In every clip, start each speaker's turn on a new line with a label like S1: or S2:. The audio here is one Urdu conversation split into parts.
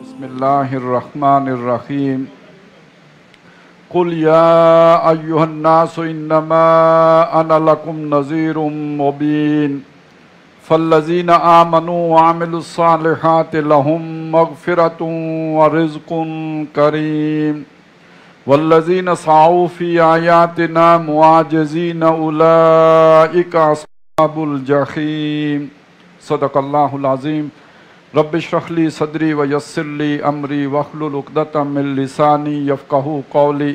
S1: بسم اللہ الرحمن الرحیم قل یا ایہا الناس انما انا لکم نذیر مبین فالذین آمنوا وعملوا الصالحات لهم مغفرۃ ورزق کریم والذین سعوا فی آیاتنا معاجزین اولئک اصحاب الجحیم صدق اللہ العظیم رب اشرح لی صدری ویسر لی امری واحلل عقدۃ من لسانی یفقہوا قولی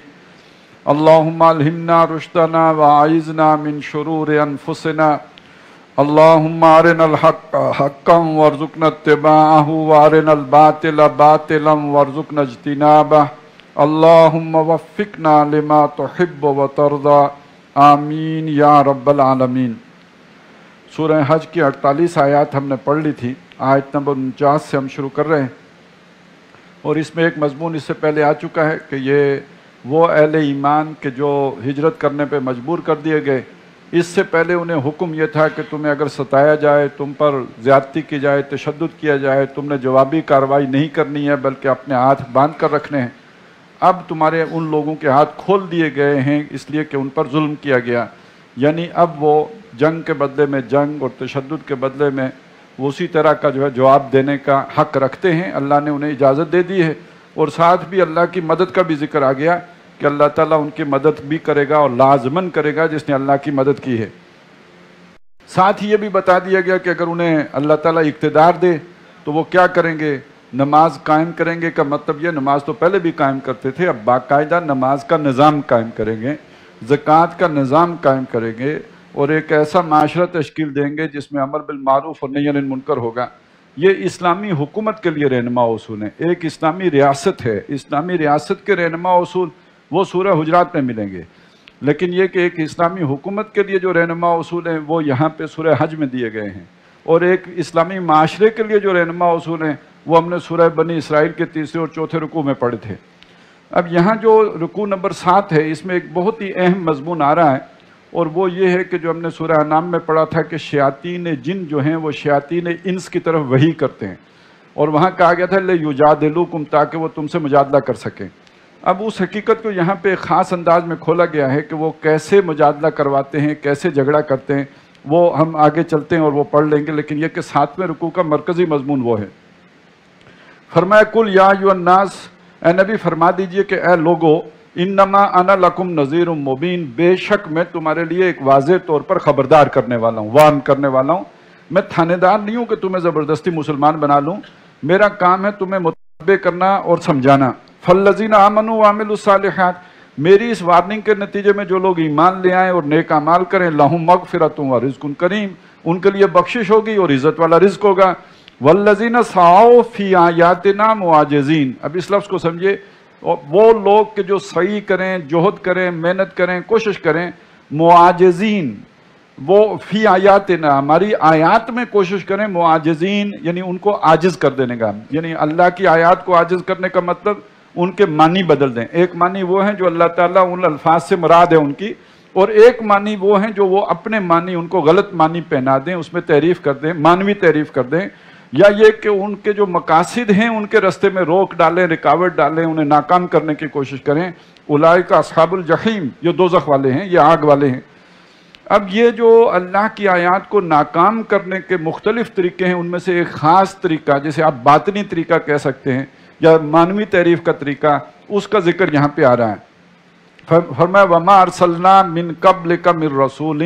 S1: اللہم الہمنا رشدنا واعذنا من شرور انفسنا اللہم ارنا الحق حقا وارزقنا اتباعہ وارنا الباطل باطلا وارزقنا اجتنابہ اللہم وفقنا لما تحب وترضى آمین یا رب العالمین۔ سورہ حج کی 48 آیات ہم نے پڑھ لی تھی، آیت نمبر 49 سے ہم شروع کر رہے ہیں، اور اس میں ایک مضمون اس سے پہلے آ چکا ہے کہ یہ وہ اہل ایمان کے جو ہجرت کرنے پہ مجبور کر دیے گئے، اس سے پہلے انہیں حکم یہ تھا کہ تمہیں اگر ستایا جائے، تم پر زیادتی کی جائے، تشدد کیا جائے، تم نے جوابی کارروائی نہیں کرنی ہے بلکہ اپنے ہاتھ باندھ کر رکھنے ہیں۔ اب تمہارے ان لوگوں کے ہاتھ کھول دیے گئے ہیں اس لیے کہ ان پر ظلم کیا گیا، یعنی اب وہ جنگ کے بدلے میں جنگ اور تشدد کے بدلے میں وہ اسی طرح کا جواب دینے کا حق رکھتے ہیں۔ اللہ نے انہیں اجازت دے دی ہے، اور ساتھ بھی اللہ کی مدد کا بھی ذکر آ گیا کہ اللہ تعالیٰ ان کی مدد بھی کرے گا اور لازماً کرے گا جس نے اللہ کی مدد کی ہے۔ ساتھ ہی یہ بھی بتا دیا گیا کہ اگر انہیں اللہ تعالیٰ اقتدار دے تو وہ کیا کریں گے، نماز قائم کریں گے۔ کا مطلب یہ نماز تو پہلے بھی قائم کرتے تھے، اب باقاعدہ نماز کا نظام قائم کریں گے، زکوٰۃ کا نظام قائم کریں گے، اور ایک ایسا معاشرہ تشکیل دیں گے جس میں امر بالمعروف اور نہی عن المنکر ہوگا۔ یہ اسلامی حکومت کے لیے رہنما اصول ہیں۔ ایک اسلامی ریاست ہے، اسلامی ریاست کے رہنما اصول وہ سورہ حجرات میں ملیں گے، لیکن یہ کہ ایک اسلامی حکومت کے لیے جو رہنما اصول ہیں وہ یہاں پہ سورہ حج میں دیے گئے ہیں، اور ایک اسلامی معاشرے کے لیے جو رہنما اصول ہیں وہ ہم نے سورہ بنی اسرائیل کے 3 اور 4 رکوع میں پڑھے تھے۔ اب یہاں جو رکوع نمبر 7 ہے، اس میں ایک بہت ہی اہم مضمون آ رہا ہے، اور وہ یہ ہے کہ جو ہم نے سورہ انعام میں پڑھا تھا کہ شیاطین جن جو ہیں وہ شیاطین انس کی طرف وحی کرتے ہیں، اور وہاں کہا گیا تھا لِیُجَادِلُوکُمْ، تاکہ وہ تم سے مجادلہ کر سکیں۔ اب اس حقیقت کو یہاں پہ خاص انداز میں کھولا گیا ہے کہ وہ کیسے مجادلہ کرواتے ہیں، کیسے جھگڑا کرتے ہیں، وہ ہم آگے چلتے ہیں اور وہ پڑھ لیں گے، لیکن یہ کہ 7ویں رکوع کا مرکزی مضمون وہ ہے۔ فرمایا قل یا ایھا الناس، اے نبی فرما دیجئے کہ اے لوگو، انما انا لکم نذیر مبین، بے شک میں تمہارے لیے ایک واضح طور پر خبردار کرنے والا ہوں، وارن کرنے والا ہوں۔ میں تھانے دار نہیں ہوں کہ تمہیں زبردستی مسلمان بنا لوں، میرا کام ہے تمہیں متنبہ کرنا اور سمجھانا۔ فالذین آمنوا وعملوا الصالحات، میری اس وارننگ کے نتیجے میں جو لوگ ایمان لے آئیں اور نیک اعمال کریں، لہم مغفرۃ ورزق کریم، ان کے لیے بخشش ہوگی اور عزت والا رزق ہوگا۔ والذین سعوا فی آیاتنا معاجزین، اب اس لفظ کو سمجھے، وہ لوگ کہ جو سعی کریں، جہد کریں، محنت کریں، کوشش کریں، معاجزین، وہ فی آیاتنا، ہماری آیات میں کوشش کریں، معاجزین یعنی ان کو عاجز کر دینے کا، یعنی اللہ کی آیات کو عاجز کرنے کا مطلب ان کے معنی بدل دیں۔ ایک معنی وہ ہیں جو اللہ تعالیٰ ان الفاظ سے مراد ہے ان کی، اور ایک معنی وہ ہیں جو وہ اپنے معنی ان کو غلط معنی پہنا دیں، اس میں تعریف کر دیں، معنوی تعریف کر دیں، یا یہ کہ ان کے جو مقاصد ہیں ان کے رستے میں روک ڈالیں، رکاوٹ ڈالیں، انہیں ناکام کرنے کی کوشش کریں۔ اولئک اصحاب الجحیم، یہ دوزخ والے ہیں، یہ آگ والے ہیں۔ اب یہ جو اللہ کی آیات کو ناکام کرنے کے مختلف طریقے ہیں، ان میں سے ایک خاص طریقہ جسے آپ باطنی طریقہ کہہ سکتے ہیں یا معنوی تعریف کا طریقہ، اس کا ذکر یہاں پہ آ رہا ہے۔ فرمایا وما ارسلنا من قبلک من رسول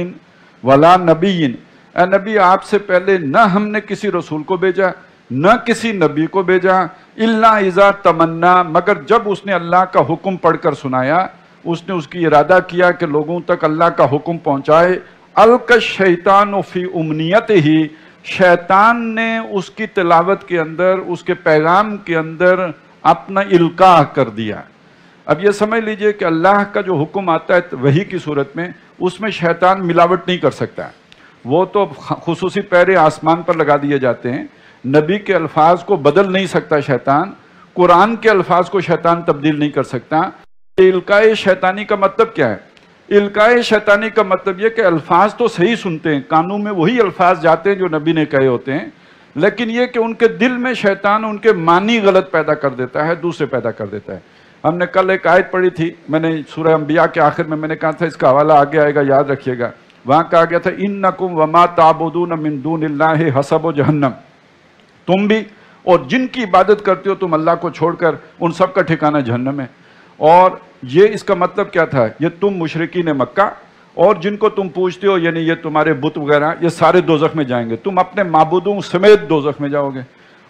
S1: ولا نبی، اے نبی آپ سے پہلے نہ ہم نے کسی رسول کو بھیجا، نہ کسی نبی کو بھیجا، الا اذا تمنا، مگر جب اس نے اللہ کا حکم پڑھ کر سنایا، اس نے اس کی ارادہ کیا کہ لوگوں تک اللہ کا حکم پہنچائے، القی الشیطان فی امنیتہ، شیطان نے اس کی تلاوت کے اندر، اس کے پیغام کے اندر اپنا القاء کر دیا۔ اب یہ سمجھ لیجئے کہ اللہ کا جو حکم آتا ہے وحی کی صورت میں، اس میں شیطان ملاوٹ نہیں کر سکتا، وہ تو خصوصی پیرے آسمان پر لگا دیے جاتے ہیں۔ نبی کے الفاظ کو بدل نہیں سکتا شیطان، قرآن کے الفاظ کو شیطان تبدیل نہیں کر سکتا۔ القاء شیطانی کا مطلب کیا ہے؟ القاء شیطانی کا مطلب یہ کہ الفاظ تو صحیح سنتے ہیں، کانوں میں وہی الفاظ جاتے ہیں جو نبی نے کہے ہوتے ہیں، لیکن یہ کہ ان کے دل میں شیطان ان کے معنی غلط پیدا کر دیتا ہے، دوسرے پیدا کر دیتا ہے۔ ہم نے کل ایک آیت پڑھی تھی، میں نے سورہ انبیاء کے آخر میں نے کہا تھا اس کا حوالہ آگے آئے گا، یاد رکھیے گا۔ وہاں کہا گیا تھا انکم وما تعبدون من دون اللہ حسب جہنم، تم بھی اور جن کی عبادت کرتے ہو تم اللہ کو چھوڑ کر، ان سب کا ٹھکانہ جہنم ہے۔ اور یہ اس کا مطلب کیا تھا؟ یہ تم مشرکین مکہ اور جن کو تم پوجتے ہو، یعنی یہ تمہارے بت وغیرہ، یہ سارے دوزخ میں جائیں گے، تم اپنے معبودوں سمیت دوزخ میں جاؤ گے۔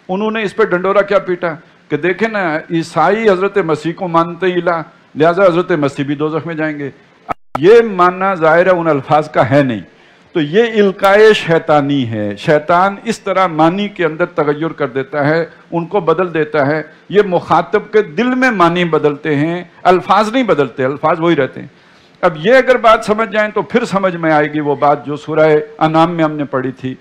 S1: انہوں نے اس پہ ڈنڈورا کیا پیٹا کہ دیکھیں نا، عیسائی حضرت مسیح کو مانتے ہی لہذا حضرت مسیح بھی دوزخ میں جائیں گے۔ یہ ماننا ظاہر ہے ان الفاظ کا ہے نہیں، تو یہ القائے شیطانی ہے۔ شیطان اس طرح معنی کے اندر تغیر کر دیتا ہے، ان کو بدل دیتا ہے۔ یہ مخاطب کے دل میں معنی بدلتے ہیں، الفاظ نہیں بدلتے، الفاظ وہی رہتے ہیں۔ اب یہ اگر بات سمجھ جائیں تو پھر سمجھ میں آئے گی وہ بات جو سورہ انعام میں ہم نے پڑھی تھی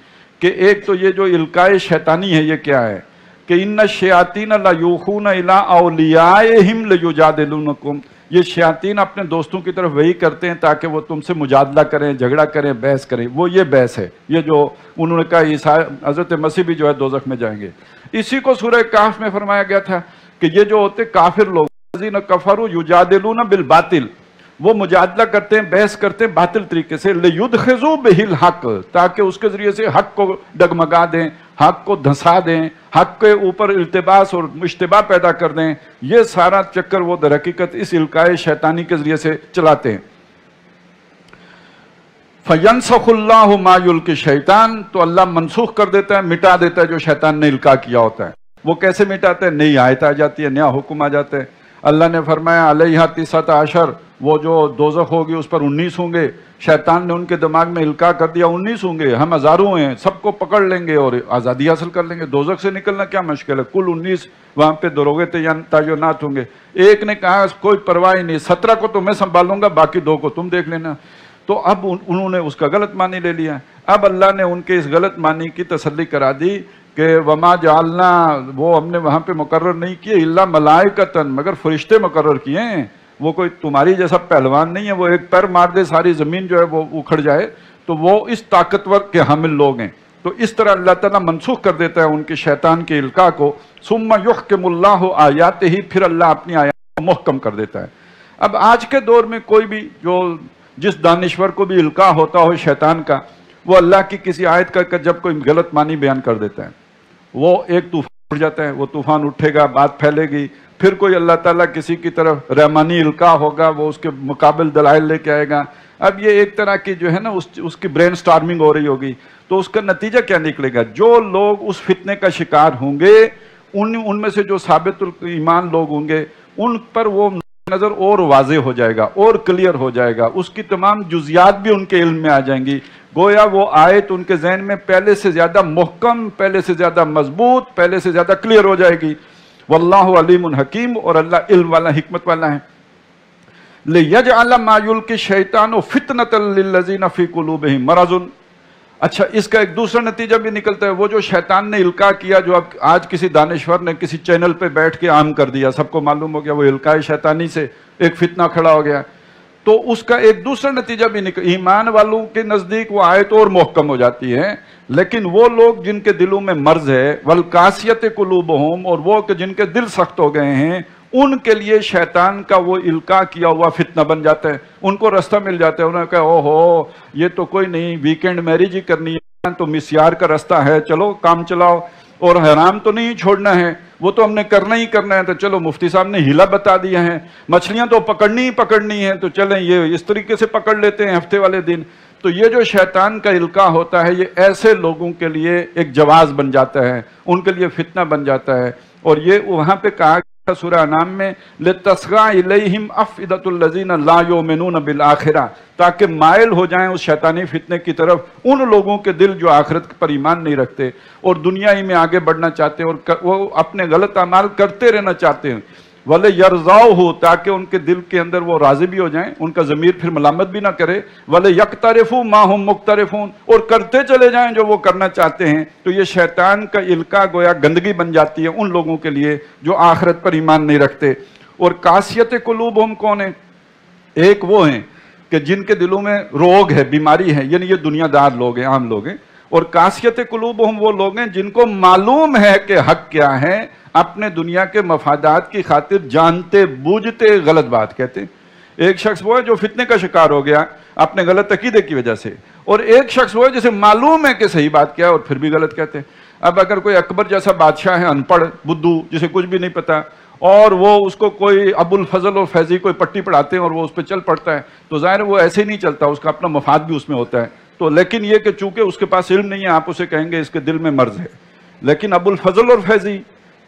S1: کہ ایک تو یہ جو القائے شیطانی ہے یہ کیا ہے کہ ان الشیاطین لیوحون الی اولیاءہم لیجادلونکم، یہ شیاطین اپنے دوستوں کی طرف وہی کرتے ہیں تاکہ وہ تم سے مجادلہ کریں، جھگڑا کریں، بحث کریں۔ وہ یہ بحث ہے، یہ جو انہوں نے کہا عیسیٰ حضرت مسیح بھی جو ہے دوزخ میں جائیں گے۔ اسی کو سورہ کہف میں فرمایا گیا تھا کہ یہ جو ہوتے کافر لوگ الذین کفروا یجادلون بالباطل، وہ مجادلہ کرتے ہیں، بحث کرتے ہیں باطل طریقے سے، لیدخذوا بہ الحق، تاکہ اس کے ذریعے سے حق کو ڈگمگا دیں، حق کو دھنسا دیں، حق کے اوپر التباس اور اشتباہ پیدا کر دیں۔ یہ سارا چکر وہ در حقیقت اس القائے شیطانی کے ذریعے سے چلاتے ہیں۔ فَيَنْسَخُ اللَّهُ مَا يُلْقِ الشَّيْطَانُ، تو اللہ منسوخ کر دیتا ہے، مٹا دیتا ہے جو شیطان نے القاء کیا ہوتا ہے۔ وہ کیسے مٹاتا ہے؟ نئی آیت آ جاتی ہے، نیا حکم آ جاتا ہے۔ اللہ نے فرمایا علیہا 19، وہ جو دوزخ ہوگی اس پر 19 ہوں گے۔ شیطان نے ان کے دماغ میں القاء کر دیا 19 ہوں گے، ہم ہزاروں ہیں، سب کو پکڑ لیں گے اور آزادی حاصل کر لیں گے، دوزخ سے نکلنا کیا مشکل ہے۔ کل 19 وہاں پہ دروغے تعینات ہوں گے۔ ایک نے کہا کوئی پرواہ نہیں، 17 کو تو میں سنبھالوں گا، باقی 2 کو تم دیکھ لینا۔ تو اب انہوں نے اس کا غلط معنی لے لیا۔ اب اللہ نے ان کے اس غلط معنی کی تسلی کرا دی کہ وما جعلنا، وہ ہم نے وہاں پہ مقرر نہیں کیے الا ملائکتن، مگر فرشتے مقرر کیے ہیں۔ وہ کوئی تمہاری جیسا پہلوان نہیں ہے، وہ ایک پیر مار دے ساری زمین جو ہے وہ اکھڑ جائے، تو وہ اس طاقتور کے حامل لوگ ہیں۔ تو اس طرح اللہ تعالیٰ منسوخ کر دیتا ہے ان کے شیطان کے القاء کو۔ ثم یحکم اللہ آیاتہ، پھر اللہ اپنی آیات کو محکم کر دیتا ہے۔ اب آج کے دور میں کوئی بھی جس دانشور کو بھی القاء ہوتا ہو شیطان کا، وہ اللہ کی کسی آیت کا جب کوئی غلط معنی بیان کر دیتا ہے، وہ ایک طوفان اٹھ جاتا ہے، وہ طوفان اٹھے گا، بات پھیلے گی، پھر کوئی اللہ تعالیٰ کسی کی طرف رحمانی القاء ہوگا، وہ اس کے مقابل دلائل لے کے آئے گا۔ اب یہ ایک طرح کی جو ہے نا اس کی برین سٹارمنگ ہو رہی ہوگی، تو اس کا نتیجہ کیا نکلے گا؟ جو لوگ اس فتنے کا شکار ہوں گے، ان میں سے جو ثابت ایمان لوگ ہوں گے، ان پر وہ نظر اور واضح ہو جائے گا اور کلیئر ہو جائے گا، اس کی تمام جزیات بھی ان کے علم میں آ جائیں گی، گویا وہ آیت ان کے ذہن میں پہلے سے زیادہ محکم، پہلے سے زیادہ مضبوط، پہلے سے زیادہ کلیئر ہو جائے گی۔ واللہ علیم حکیم، اور اللہ علم والا، حکمت والا ہے۔ لِيَجْعَلَ مَا يُلْقِ الشَّيْطَانُ فِتْنَةً لِلَّذِينَ فِي قُلُوبِهِمْ مَرَضٌ۔ اچھا، اس کا ایک دوسرا نتیجہ بھی نکلتا ہے، وہ جو شیطان نے القاء کیا، جو اب آج کسی دانشور نے کسی چینل پہ بیٹھ کے عام کر دیا، سب کو معلوم ہو گیا، وہ القاء شیطانی سے ایک فتنہ کھڑا ہو گیا، تو اس کا ایک دوسرا نتیجہ بھی ایمان والوں کے نزدیک وہ آیت اور محکم ہو جاتی ہے، لیکن وہ لوگ جن کے دلوں میں مرض ہے، وَالْقَاسِيَةِ قُلُوبُهُمْ، اور وہ کہ جن کے دل سخت ہو گئے ہیں، ان کے لیے شیطان کا وہ القاء کیا ہوا فتنہ بن جاتا ہے، ان کو راستہ مل جاتا ہے۔ انہوں نے کہا اوہو یہ تو کوئی نہیں، ویکینڈ میرج ہی کرنی ہے تو مسیار کا راستہ ہے، چلو کام چلاؤ، اور حرام تو نہیں چھوڑنا ہے، وہ تو ہم نے کرنا ہی کرنا ہے، تو چلو مفتی صاحب نے ہیلا بتا دیا ہے، مچھلیاں تو پکڑنی ہی پکڑنی ہیں، تو چلیں یہ اس طریقے سے پکڑ لیتے ہیں ہفتے والے دن۔ تو یہ جو شیطان کا القاء ہوتا ہے، یہ ایسے لوگوں کے لیے ایک جواز بن جاتا ہے، ان کے لیے فتنہ بن جاتا ہے۔ اور یہ وہاں پہ کہا سورہ انعام میں لِتَصْغَىٰ إِلَيْهِمْ أَفْئِدَةُ الَّذِينَ لَا يُؤْمِنُونَ بِالْآخِرَةِ، تاکہ مائل ہو جائیں اس شیطانی فتنے کی طرف ان لوگوں کے دل جو آخرت پر ایمان نہیں رکھتے اور دنیا ہی میں آگے بڑھنا چاہتے ہیں اور وہ اپنے غلط اعمال کرتے رہنا چاہتے ہیں۔ وَلَيَرْضَوْهُ، تاکہ ان کے دل کے اندر وہ راضی بھی ہو جائیں، ان کا ضمیر پھر ملامت بھی نہ کرے۔ وَلَيَقْتَرِفُوا مَا هُمْ مُقْتَرِفُونَ، اور کرتے چلے جائیں جو وہ کرنا چاہتے ہیں۔ تو یہ شیطان کا القاء گویا گندگی بن جاتی ہے ان لوگوں کے لیے جو آخرت پر ایمان نہیں رکھتے۔ اور قاسیت قلوبہم کون ہیں؟ ایک وہ ہیں کہ جن کے دلوں میں روگ ہے، بیماری ہے، یعنی یہ دنیا دار لوگ ہیں، عام لوگ ہیں، اور قاسیت قلوبہم وہ لوگ ہیں جن کو معلوم ہے کہ حق کیا ہے، اپنے دنیا کے مفادات کی خاطر جانتے بوجھتے غلط بات کہتے ہیں۔ ایک شخص وہ ہے جو فتنے کا شکار ہو گیا اپنے غلط عقیدے کی وجہ سے، اور ایک شخص وہ ہے جسے معلوم ہے کہ صحیح بات کیا ہے اور پھر بھی غلط کہتے ہیں۔ اب اگر کوئی اکبر جیسا بادشاہ ہے ان پڑھ بدھو جسے کچھ بھی نہیں پتا، اور وہ اس کو کوئی ابو الفضل اور فیضی کوئی پٹی پڑھاتے ہیں اور وہ اس پہ چل پڑتا ہے، تو ظاہر وہ ایسے ہی نہیں چلتا، اس کا اپنا مفاد بھی اس میں ہوتا ہے۔ تو لیکن یہ کہ چونکہ اس کے پاس علم نہیں ہے، آپ اسے کہیں گے اس کے دل میں مرض ہے۔ لیکن ابو الفضل اور فیضی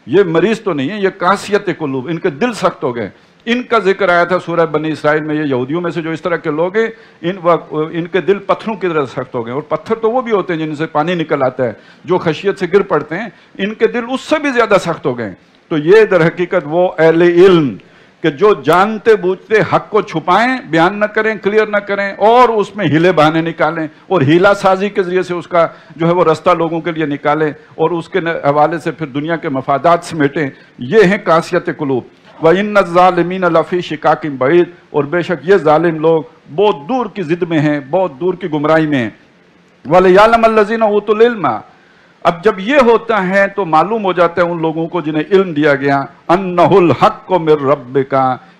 S1: یہ مریض تو نہیں ہے، یہ قاسیت قلوب، ان کے دل سخت ہو گئے۔ ان کا ذکر آیا تھا سورہ بنی اسرائیل میں، یہ یہودیوں میں سے جو اس طرح کے لوگ ہیں ان کے دل پتھروں کی طرح سخت ہو گئے، اور پتھر تو وہ بھی ہوتے ہیں جن سے پانی نکل آتا ہے، جو خشیت سے گر پڑتے ہیں، ان کے دل اس سے بھی زیادہ سخت ہو گئے۔ تو یہ در حقیقت وہ اہل علم کہ جو جانتے بوجھتے حق کو چھپائیں، بیان نہ کریں، کلیئر نہ کریں، اور اس میں ہیلے بہانے نکالیں اور ہیلا سازی کے ذریعے سے اس کا جو ہے وہ رستہ لوگوں کے لیے نکالیں اور اس کے حوالے سے پھر دنیا کے مفادات سمیٹیں، یہ ہیں قاسیت قلوب۔ وَإِنَّ الظَّالِمِينَ لَفِي شِقَاقٍ بَعِيدٍ، اور بے شک یہ ظالم لوگ بہت دور کی ضد میں ہیں، بہت دور کی گمراہی میں ہیں۔ وَلِيَعْلَمَ الَّذِينَ أُوتُوا الْعِلْمَ، اب جب یہ ہوتا ہے تو معلوم ہو جاتا ہے ان لوگوں کو جنہیں علم دیا گیا، انہ الحق من ربک،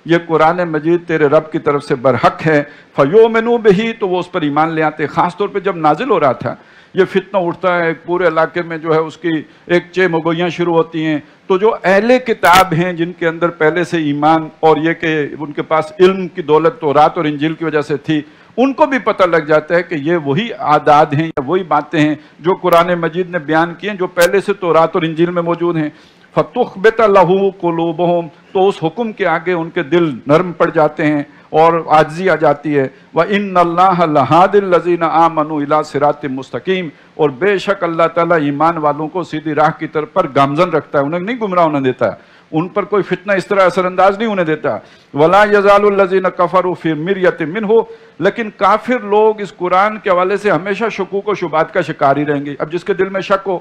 S1: یہ قرآن مجید تیرے رب کی طرف سے برحق ہے، فیؤمنوا بہ، تو وہ اس پر ایمان لے آتے۔ خاص طور پہ جب نازل ہو رہا تھا، یہ فتنہ اٹھتا ہے ایک پورے علاقے میں، جو ہے اس کی ایک چہ مگویاں شروع ہوتی ہیں، تو جو اہل کتاب ہیں جن کے اندر پہلے سے ایمان اور یہ کہ ان کے پاس علم کی دولت تورات اور انجیل کی وجہ سے تھی، ان کو بھی پتہ لگ جاتا ہے کہ یہ وہی عادات ہیں یا وہی باتیں ہیں جو قرآن مجید نے بیان کی ہیں، جو پہلے سے تورات اور انجیل میں موجود ہیں۔ فَتُخْبِتَ لَهُ قُلُوبُهُمْ، تو اس حکم کے آگے ان کے دل نرم پڑ جاتے ہیں اور عاجزی آ جاتی ہے۔ وَإِنَّ اللَّهَ لَهَادِ الَّذِينَ آمَنُوا إِلَىٰ صِرَاطٍ مُسْتَقِيمٍ، اور بے شک اللہ تعالیٰ ایمان والوں کو سیدھی راہ کی طرف پر گامزن رکھتا ہے، انہیں نہیں گمراہ ہونے دیتا، ان پر کوئی فتنہ اس طرح اثر انداز نہیں ہونے دیتا۔ وَلَا يَزَالُ الَّذِينَ كَفَرُوا فِي مِرْيَةٍ مِّنْهُ، لیکن کافر لوگ اس قرآن کے حوالے سے ہمیشہ شکوک و شبہات کا شکار ہی رہیں گے۔ اب جس کے دل میں شک ہو،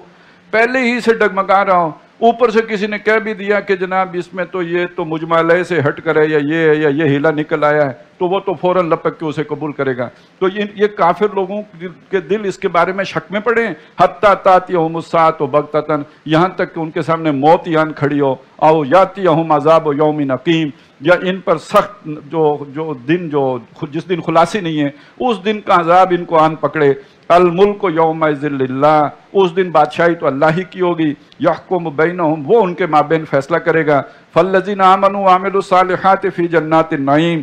S1: پہلے ہی سے ڈگمگا رہا ہو، اوپر سے کسی نے کہہ بھی دیا کہ جناب اس میں تو یہ تو مجمع علیہ سے ہٹ کرے یا یہ ہیلا نکل آیا ہے، تو وہ تو فوراً لپک کے اسے قبول کرے گا۔ تو یہ کافر لوگوں کے دل اس کے بارے میں شک میں پڑے ہیں، حتیٰ تأتیہم الساعۃ بغتۃ، یہاں تک کہ ان کے سامنے موت ہی آن کھڑی ہو، او یاتیہم عذاب یوم عقیم، یا ان پر سخت جو دن جس دن خلاصی نہیں ہے اس دن کا عذاب ان کو آن پکڑے۔ الملک یومئذ للہ، اس دن بادشاہی تو اللہ ہی کی ہوگی، یحکم بینہم، وہ ان کے مابین فیصلہ کرے گا۔ فالذین آمنوا وعملوا الصالحات فی جنات النعیم،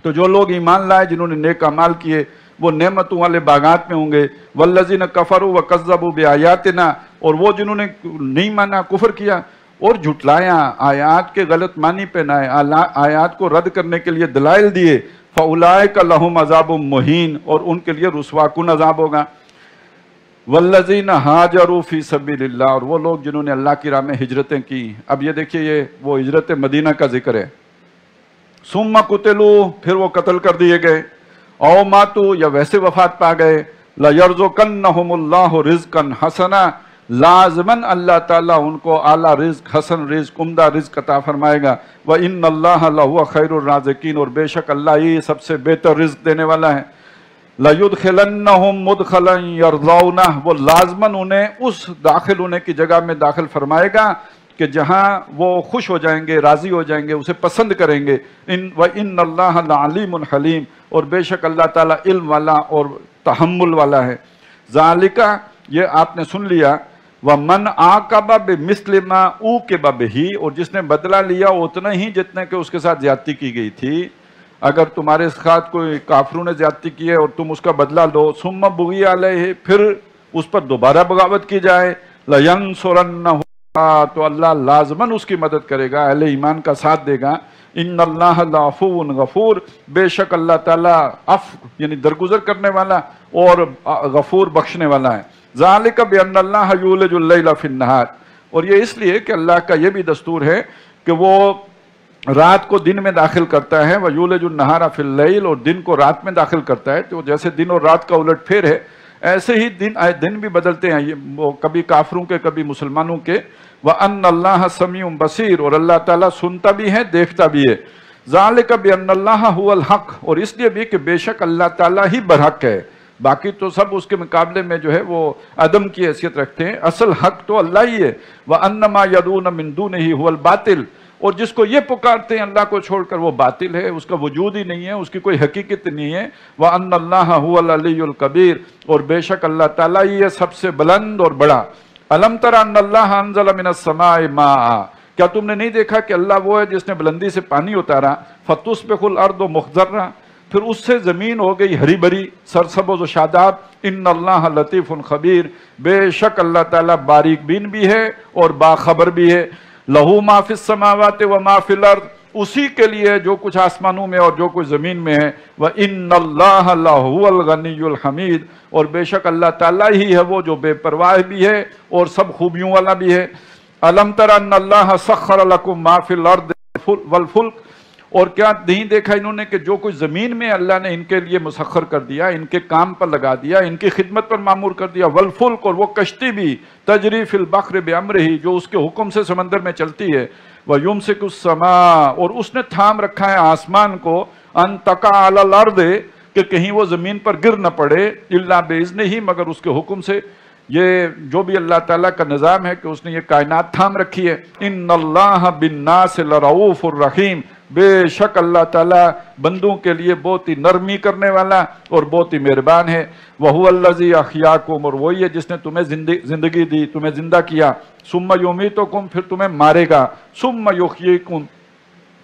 S1: تو جو لوگ ایمان لائے جنہوں نے نیک اعمال کیے وہ نعمتوں والے باغات میں ہوں گے۔ والذین کفروا وکذبوا بآیاتنا، اور وہ جنہوں نے نہیں مانا، کفر کیا اور جھٹلایا، آیات کے غلط معنی پہنائے، آیات کو رد کرنے کے لیے دلائل دیے، فَأُولَٰئِكَ لَهُمْ عَذَابٌ مُّهِينٌ، اور ان کے لیے رسوا کن عذاب ہوگا۔ وَالَّذِينَ هَاجَرُوا فِي سَبِيلِ اللَّهِ، اور وہ لوگ جنہوں نے اللہ کی راہ میں ہجرتیں کی۔ اب یہ دیکھیے، یہ وہ ہجرت مدینہ کا ذکر ہے۔ ثُمَّ قُتِلُوا، پھر وہ قتل کر دیے گئے، او ماتوا، یا ویسے وفات پا گئے، لَيَرْزُقَنَّهُمُ اللَّهُ رِزْقًا حَسَنًا، لازماً اللہ تعالیٰ ان کو اعلیٰ رزق، حسن رزق، عمدہ رزق عطا فرمائے گا۔ وَإِنَّ اللَّهَ لَهُوَ خَيْرُ الرَّازِقِينَ، اور بے شک اللہ ہی سب سے بہتر رزق دینے والا ہے۔ لَيُدْخِلَنَّهُمْ مُدْخَلًا يَرْضَوْنَهُ، وہ لازماً انہیں اس داخل ہونے کی جگہ میں داخل فرمائے گا کہ جہاں وہ خوش ہو جائیں گے، راضی ہو جائیں گے، اسے پسند کریں گے۔ وَإِنَّ اللَّهَ لَعَلِيمٌ حَلِيمٌ، اور بے شک اللہ تعالیٰ علم والا اور تحمل والا ہے۔ ذَلِكَ، یہ آپ نے سن لیا، وَمَنْ عَاقَبَ بِمِثْلِ مَا عُوقِبَ بِهِ، اور جس نے بدلہ لیا اتنا ہی جتنے کہ اس کے ساتھ زیادتی کی گئی تھی۔ اگر تمہارے ساتھ کوئی کافروں نے زیادتی کی ہے اور تم اس کا بدلہ لو، ثُمَّ بُغِيَ عَلَيْهِ، پھر اس پر دوبارہ بغاوت کی جائے، لَيَنْصُرَنَّهُ، تو اللہ لازماً اس کی مدد کرے گا، اہل ایمان کا ساتھ دے گا۔ ان اللہ لعفو غفور، بے شک اللہ تعالیٰ یعنی درگزر کرنے والا اور غفور بخشنے والا ہے۔ ذالک بان اللہ یولج اللیل فی النہار، اور یہ اس لیے کہ اللہ کا یہ بھی دستور ہے کہ وہ رات کو دن میں داخل کرتا ہے، ویولج النہار فی اللیل، اور دن کو رات میں داخل کرتا ہے۔ تو جیسے دن اور رات کا الٹ پھیر ہے، ایسے ہی دن بھی بدلتے ہیں، وہ کبھی کافروں کے کبھی مسلمانوں کے۔ وَأَنَّ اللَّهَ سَمِيعٌ بَصِيرٌ، اور اللہ تعالیٰ سنتا بھی ہے، دیکھتا بھی ہے۔ ذَلِكَ بِأَنَّ اللَّهَ هُوَ الْحَقُّ، اور اس لیے بھی کہ بے شک اللہ تعالیٰ ہی برحق ہے۔ باقی تو سب اس کے مقابلے میں جو ہے وہ عدم کی حیثیت رکھتے ہیں. اصل حق تو اللہ ہی ہے. وَأَنَّمَا يَدْعُونَ مِن دُونِهِ هُوَ الْبَاطِلُ، اور جس کو یہ پکارتے ہیں اللہ کو چھوڑ کر وہ باطل ہے، اس کا وجود ہی نہیں ہے، اس کی کوئی حقیقت نہیں ہے. وَأَنَّ اللَّهَ هُوَ الْعَلِيُّ الْكَبِيرُ، اور بے شک اللہ تعالیٰ ہی ہے سب سے بلند اور بڑا. أَلَمْ تَرَ أَنَّ اللَّهَ أَنزَلَ مِنَ السَّمَاءِ مَاءً، کیا تم نے نہیں دیکھا کہ اللہ وہ ہے جس نے بلندی سے پانی اتارا. فَتُصْبِحُ الْأَرْضُ مُخْضَرًّا، پھر اس سے زمین ہو گئی ہری بھری سرسبز و شاداب. ان اللہ لطیف خبیر، بے شک اللہ تعالیٰ باریک بین بھی ہے اور باخبر بھی ہے. لہو ما فی السماوات و ما فی الارض، اسی کے لیے جو کچھ آسمانوں میں اور جو کچھ زمین میں ہے. وَإِنَّ اللَّهَ لَهُوَ الْغَنِيُّ الْحَمِيدُ، اور بے شک اللہ تعالیٰ ہی ہے وہ جو بے پرواہ بھی ہے اور سب خوبیوں والا بھی ہے. أَلَمْ تَرَ أَنَّ اللَّهَ سَخَّرَ لَكُم مَّا فِي الْأَرْضِ وَالْفُلْكَ، اور کیا نہیں دیکھا انہوں نے کہ جو کچھ زمین میں اللہ نے ان کے لیے مسخر کر دیا، ان کے کام پر لگا دیا، ان کی خدمت پر معمور کر دیا. والفلک، اور وہ کشتی بھی تجری فی البحر بامرہ، جو اس کے حکم سے سمندر میں چلتی ہے. ویمسک السماء، اور اس نے تھام رکھا ہے آسمان کو، ان تقع علی الارض، کہ کہیں وہ زمین پر گر نہ پڑے، الا باذنہ، مگر اس کے حکم سے. یہ جو بھی اللہ تعالیٰ کا نظام ہے کہ اس نے یہ کائنات تھام رکھی ہے. ان اللہ بالناس لرؤوف الرحیم، بے شک اللہ تعالیٰ بندوں کے لیے بہت ہی نرمی کرنے والا اور بہت ہی مہربان ہے. وَهُوَ الَّذِي أَحْيَاكُمْ، اور وہی ہے جس نے تمہیں زندگی دی، تمہیں زندہ کیا. ثُمَّ يُمِيتُكُمْ، پھر تمہیں مارے گا. ثُمَّ يُحْيِيكُمْ،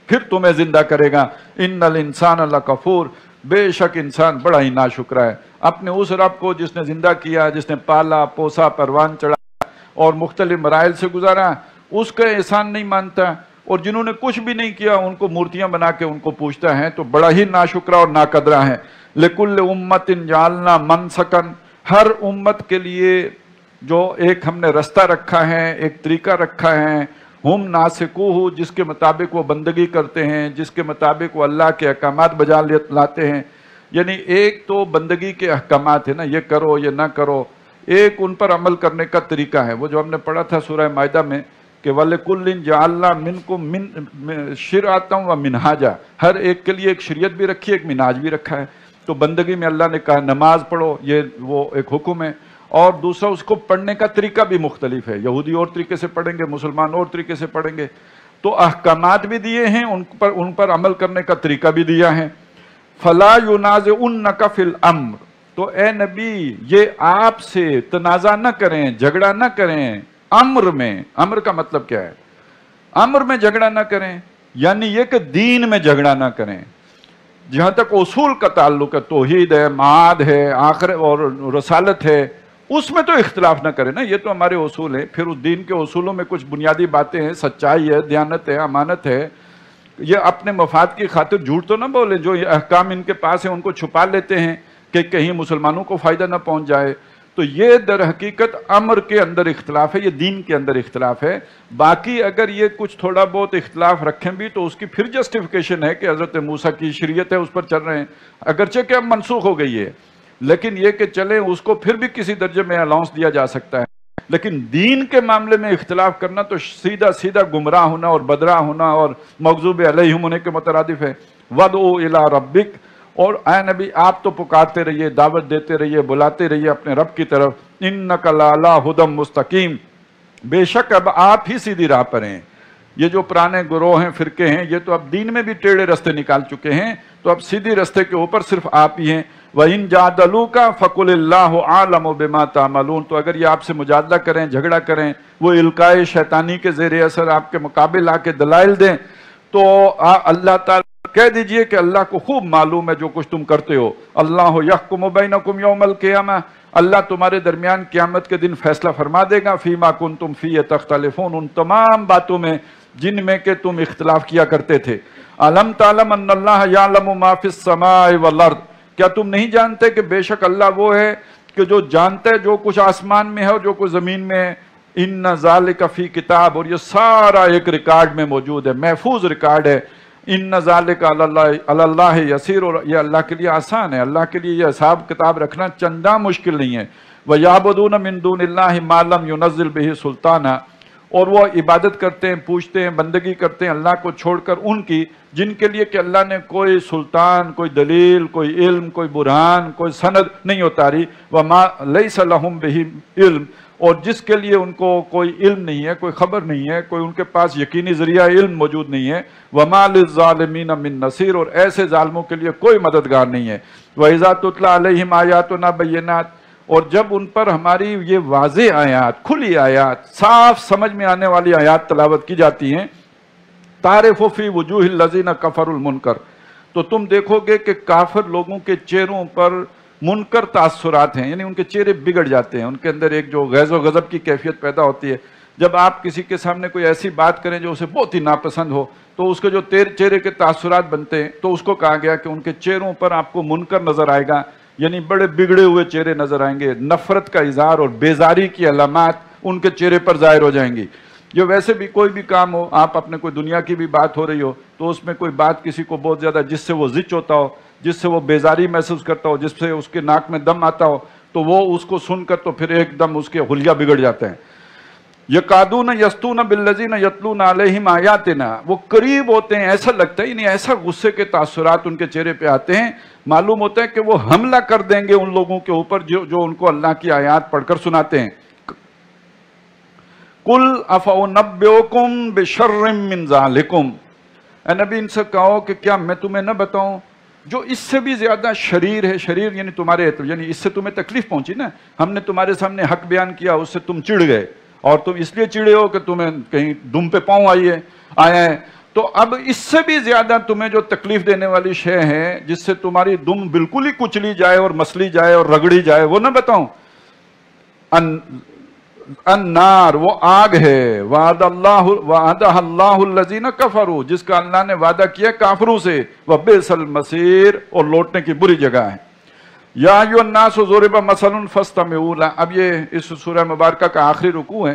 S1: پھر تمہیں زندہ کرے گا. إِنَّ الْإِنسَانَ لَكَفُورٌ، بے شک انسان بڑا ہی ناشکرا ہے اپنے اس رب کو جس نے زندہ کیا، جس نے پالا پوسا، پروان چڑھا اور مختلف مراحل سے گزارا. اس کا احسان نہیں مانتا، اور جنہوں نے کچھ بھی نہیں کیا ان کو مورتیاں بنا کے ان کو پوچھتا ہے، تو بڑا ہی ناشکرا اور ناقدرا ہے. لِكُلِّ أُمَّةٍ جَعَلْنَا مَنْسَكًا، ہر امت کے لیے جو ایک ہم نے رستہ رکھا ہے، ایک طریقہ رکھا ہے. ہم ناسکوہ، جس کے مطابق وہ بندگی کرتے ہیں، جس کے مطابق وہ اللہ کے احکامات بجا لاتے ہیں. یعنی ایک تو بندگی کے احکامات ہیں نا، یہ کرو یہ نہ کرو، ایک ان پر عمل کرنے کا طریقہ ہے. وہ جو ہم نے پڑھا تھا سورہ مائدہ میں کہ وَلِكُلٍّ جَعَلْنَا مِنْكُمْ شِرْعَةً وَمِنْهَاجًا، ہر ایک کے لیے ایک شریعت بھی رکھی ہے، ایک منہاج بھی رکھا ہے. تو بندگی میں اللہ نے کہا نماز پڑھو، یہ وہ ایک حکم ہے. اور دوسرا اس کو پڑھنے کا طریقہ بھی مختلف ہے، یہودی اور طریقے سے پڑھیں گے، مسلمان اور طریقے سے پڑھیں گے. تو احکامات بھی دیے ہیں، ان پر عمل کرنے کا طریقہ بھی دیا ہے. فَلَا يُنَازِعُنَّكَ فِي الْأَمْرِ، تو اے نبی یہ آپ سے تنازع نہ کریں، جھگڑا نہ کریں امر میں. امر کا مطلب کیا ہے؟ امر میں جھگڑا نہ کریں، یعنی یہ کہ دین میں جھگڑا نہ کریں. جہاں تک اصول کا تعلق ہے، توحید ہے، معاد ہے، آخرت اور رسالت ہے، اس میں تو اختلاف نہ کریں نا، یہ تو ہمارے اصول ہیں. پھر اس دین کے اصولوں میں کچھ بنیادی باتیں ہیں، سچائی ہے، دیانت ہے، امانت ہے. یہ اپنے مفاد کی خاطر جھوٹ تو نہ بولیں، جو یہ احکام ان کے پاس ہیں ان کو چھپا لیتے ہیں کہ کہیں مسلمانوں کو فائدہ نہ پہنچ جائے. تو یہ در حقیقت امر کے اندر اختلاف ہے، یہ دین کے اندر اختلاف ہے. باقی اگر یہ کچھ تھوڑا بہت اختلاف رکھیں بھی تو اس کی پھر جسٹیفیکیشن ہے کہ حضرت موسیٰ کی شریعت ہے اس پر چل رہے ہیں، اگرچہ کہ اب منسوخ ہو گئی ہے، لیکن یہ کہ چلیں اس کو پھر بھی کسی درجے میں الاؤنس دیا جا سکتا ہے. لیکن دین کے معاملے میں اختلاف کرنا تو سیدھا سیدھا گمراہ ہونا اور بدراہ ہونا اور مغضوب علیہم ہونے کے مترادف ہے. وَدْعُ إِلَىٰ رَبِّكَ، اور اے نبی آپ تو پکارتے رہیے، دعوت دیتے رہیے، بلاتے رہیے اپنے رب کی طرف. إِنَّكَ لَعَلَىٰ هُدًى مُسْتَقِيمٍ، بے شک اب آپ ہی سیدھی راہ پر ہیں. یہ جو پرانے گروہ ہیں، فرقے ہیں، یہ تو اب دین میں بھی ٹیڑھے رستے نکال چکے ہیں، تو اب سیدھی رستے کے اوپر صرف آپ ہی ہیں. وَإِن جَادَلُوكَ فَقُلِ اللَّهُ أَعْلَمُ بِمَا تَعْمَلُونَ، تو اگر یہ آپ سے مجادلہ کریں، جھگڑا کریں، وہ القائے شیطانی کے زیر اثر آپ کے مقابل آ کے دلائل دیں، تو اللہ تعالیٰ کہہ دیجئے کہ اللہ کو خوب معلوم ہے جو کچھ تم کرتے ہو. اللہ یحکم بینکم یوم القیامہ، اللہ تمہارے درمیان قیامت کے دن فیصلہ فرما دے گا. فیما کنتم فیہ تختلفون، ان تمام باتوں میں جن میں کہ تم اختلاف کیا کرتے تھے. علم تعلم ان اللہ یعلم ما فی السماء والارض، کیا تم نہیں جانتے کہ بے شک اللہ وہ ہے کہ جو جانتا ہے جو کچھ آسمان میں ہے اور جو کچھ زمین میں ہے. ان ذالک فی کتاب، اور یہ سارا ایک ریکارڈ میں موجود ہے، محفوظ ریکارڈ ہے. ان ذالک علی اللہ یسیر، اور یہ اللہ کے لیے آسان ہے، اللہ کے لیے یہ حساب کتاب رکھنا چندہ مشکل نہیں ہے. وَيَعْبُدُونَ مِن دُونِ اللَّهِ مَا لَمْ يُنَزِّلْ بِهِ سُلْطَانًا، اور وہ عبادت کرتے ہیں، پوچھتے ہیں، بندگی کرتے ہیں اللہ کو چھوڑ کر ان کی جن کے لیے کہ اللہ نے کوئی سلطان، کوئی دلیل، کوئی علم، کوئی برہان، کوئی سند نہیں اتاری. وما لیس لہم بہ علم، اور جس کے لیے ان کو کوئی علم نہیں ہے، کوئی خبر نہیں ہے، کوئی ان کے پاس یقینی ذریعہ علم موجود نہیں ہے. وما للظالمین من نصیر، اور ایسے ظالموں کے لیے کوئی مددگار نہیں ہے. وَإِذَا تُتْلَىٰ عَلَيْهِمْ آيَاتُنَا بَيِّنَاتٍ، اور جب ان پر ہماری یہ واضح آیات، کھلی آیات، صاف سمجھ میں آنے والی آیات تلاوت کی جاتی ہیں، تعرف فی وجوہ الذین کفروا المنکر، تو تم دیکھو گے کہ کافر لوگوں کے چہروں پر منکر تاثرات ہیں، یعنی ان کے چہرے بگڑ جاتے ہیں، ان کے اندر ایک جو غیظ و غضب کی کیفیت پیدا ہوتی ہے. جب آپ کسی کے سامنے کوئی ایسی بات کریں جو اسے بہت ہی ناپسند ہو تو اس کے جو چہرے کے تاثرات بنتے ہیں، تو اس کو کہا گیا کہ ان کے چہروں پر آپ کو منکر نظر آئے گا، یعنی بڑے بگڑے ہوئے چہرے نظر آئیں گے، نفرت کا اظہار اور بیزاری کی علامات ان کے چہرے پر ظاہر ہو جائیں گی. جو ویسے بھی کوئی بھی کام ہو، آپ اپنے کوئی دنیا کی بھی بات ہو رہی ہو تو اس میں کوئی بات کسی کو بہت زیادہ جس سے وہ زچ ہوتا ہو، جس سے وہ بیزاری محسوس کرتا ہو، جس سے اس کے ناک میں دم آتا ہو، تو وہ اس کو سن کر تو پھر ایک دم اس کے حلیہ بگڑ جاتے ہیں. یکادون یستون بالذین یتلون علیہم آیاتنا، وہ قریب ہوتے ہیں، ایسا لگتا ہے، یعنی ایسا غصے کے تاثرات ان کے چہرے پہ آتے ہیں، معلوم ہوتا ہے کہ وہ حملہ کر دیں گے ان لوگوں کے اوپر جو ان کو اللہ کی آیات پڑھ کر سناتے ہیں. قل افانبئکم بشر من ذالکم، اے نبی ان سے کہو کہ کیا میں تمہیں نہ بتاؤں جو اس سے بھی زیادہ شریر ہے. شریر یعنی تمہارے، یعنی اس سے تمہیں تکلیف پہنچی نا، ہم نے تمہارے سامنے حق بیان کیا، اس سے تم چڑ گئے، اور تم اس لیے چڑے ہو کہ تمہیں کہیں دم پہ پاؤں آیا ہے. تو اب اس سے بھی زیادہ تمہیں جو تکلیف دینے والی شے ہے، جس سے تمہاری دم بالکل ہی کچلی جائے اور مسلی جائے اور رگڑی جائے، وہ نہ بتاؤں. النار، وہ آگ ہے، وعدہ اللہ الذین کفروا، جس کا اللہ نے وعدہ کیا کافروں سے، وبئس المصیر، اور لوٹنے کی بری جگہ ہے. یا ایھا الناس ضرب مثل فاستمعوا لہ، اب یہ اس سورہ مبارکہ کا آخری رکوع ہے،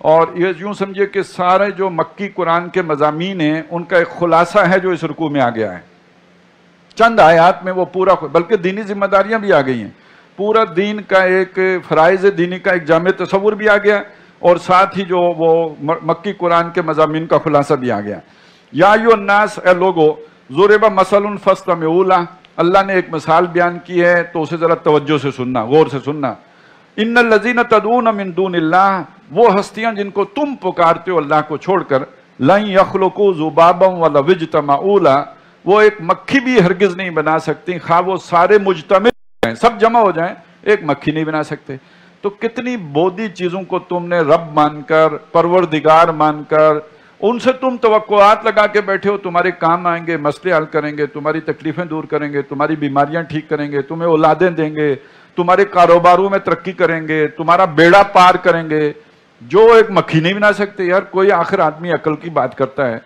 S1: اور یہ یوں سمجھے کہ سارے جو مکی قرآن کے مضامین ہیں ان کا ایک خلاصہ ہے جو اس رکوع میں آ گیا ہے. چند آیات میں وہ پورا، بلکہ دینی ذمہ داریاں بھی آ گئی ہیں، پورا دین کا ایک فرائض دینی کا ایک جامع تصور بھی آ گیا، اور ساتھ ہی جو وہ مکی قرآن کے مضامین کا خلاصہ بھی آ گیا. یا ایھا الناس، اے لوگو، ضرب مثل فاستمعوا لہ، اللہ نے ایک مثال بیان کی ہے تو اسے ذرا توجہ سے سننا، غور سے سننا. ان الذین تدعون من دون اللہ، وہ ہستیاں جن کو تم پکارتے ہو اللہ کو چھوڑ کر، لن یخلقوا ذبابا ولو اجتمعوا لہ، وہ ایک مکھی بھی ہرگز نہیں بنا سکتی، خواہ وہ سارے مجتمع ہیں، سب جمع ہو جائیں، ایک مکھی نہیں بنا سکتے. تو کتنی بودی چیزوں کو تم نے رب مان کر، پروردگار مان کر، ان سے تم توقعات لگا کے بیٹھے ہو تمہارے کام آئیں گے، مسئلے حل کریں گے، تمہاری تکلیفیں دور کریں گے، تمہاری بیماریاں ٹھیک کریں گے، تمہیں اولادیں دیں گے، تمہارے کاروباروں میں ترقی کریں گے، تمہارا بیڑا پار کریں گے، جو ایک مکھی نہیں بنا سکتے. یار کوئی آخر آدمی عقل کی بات کرتا ہے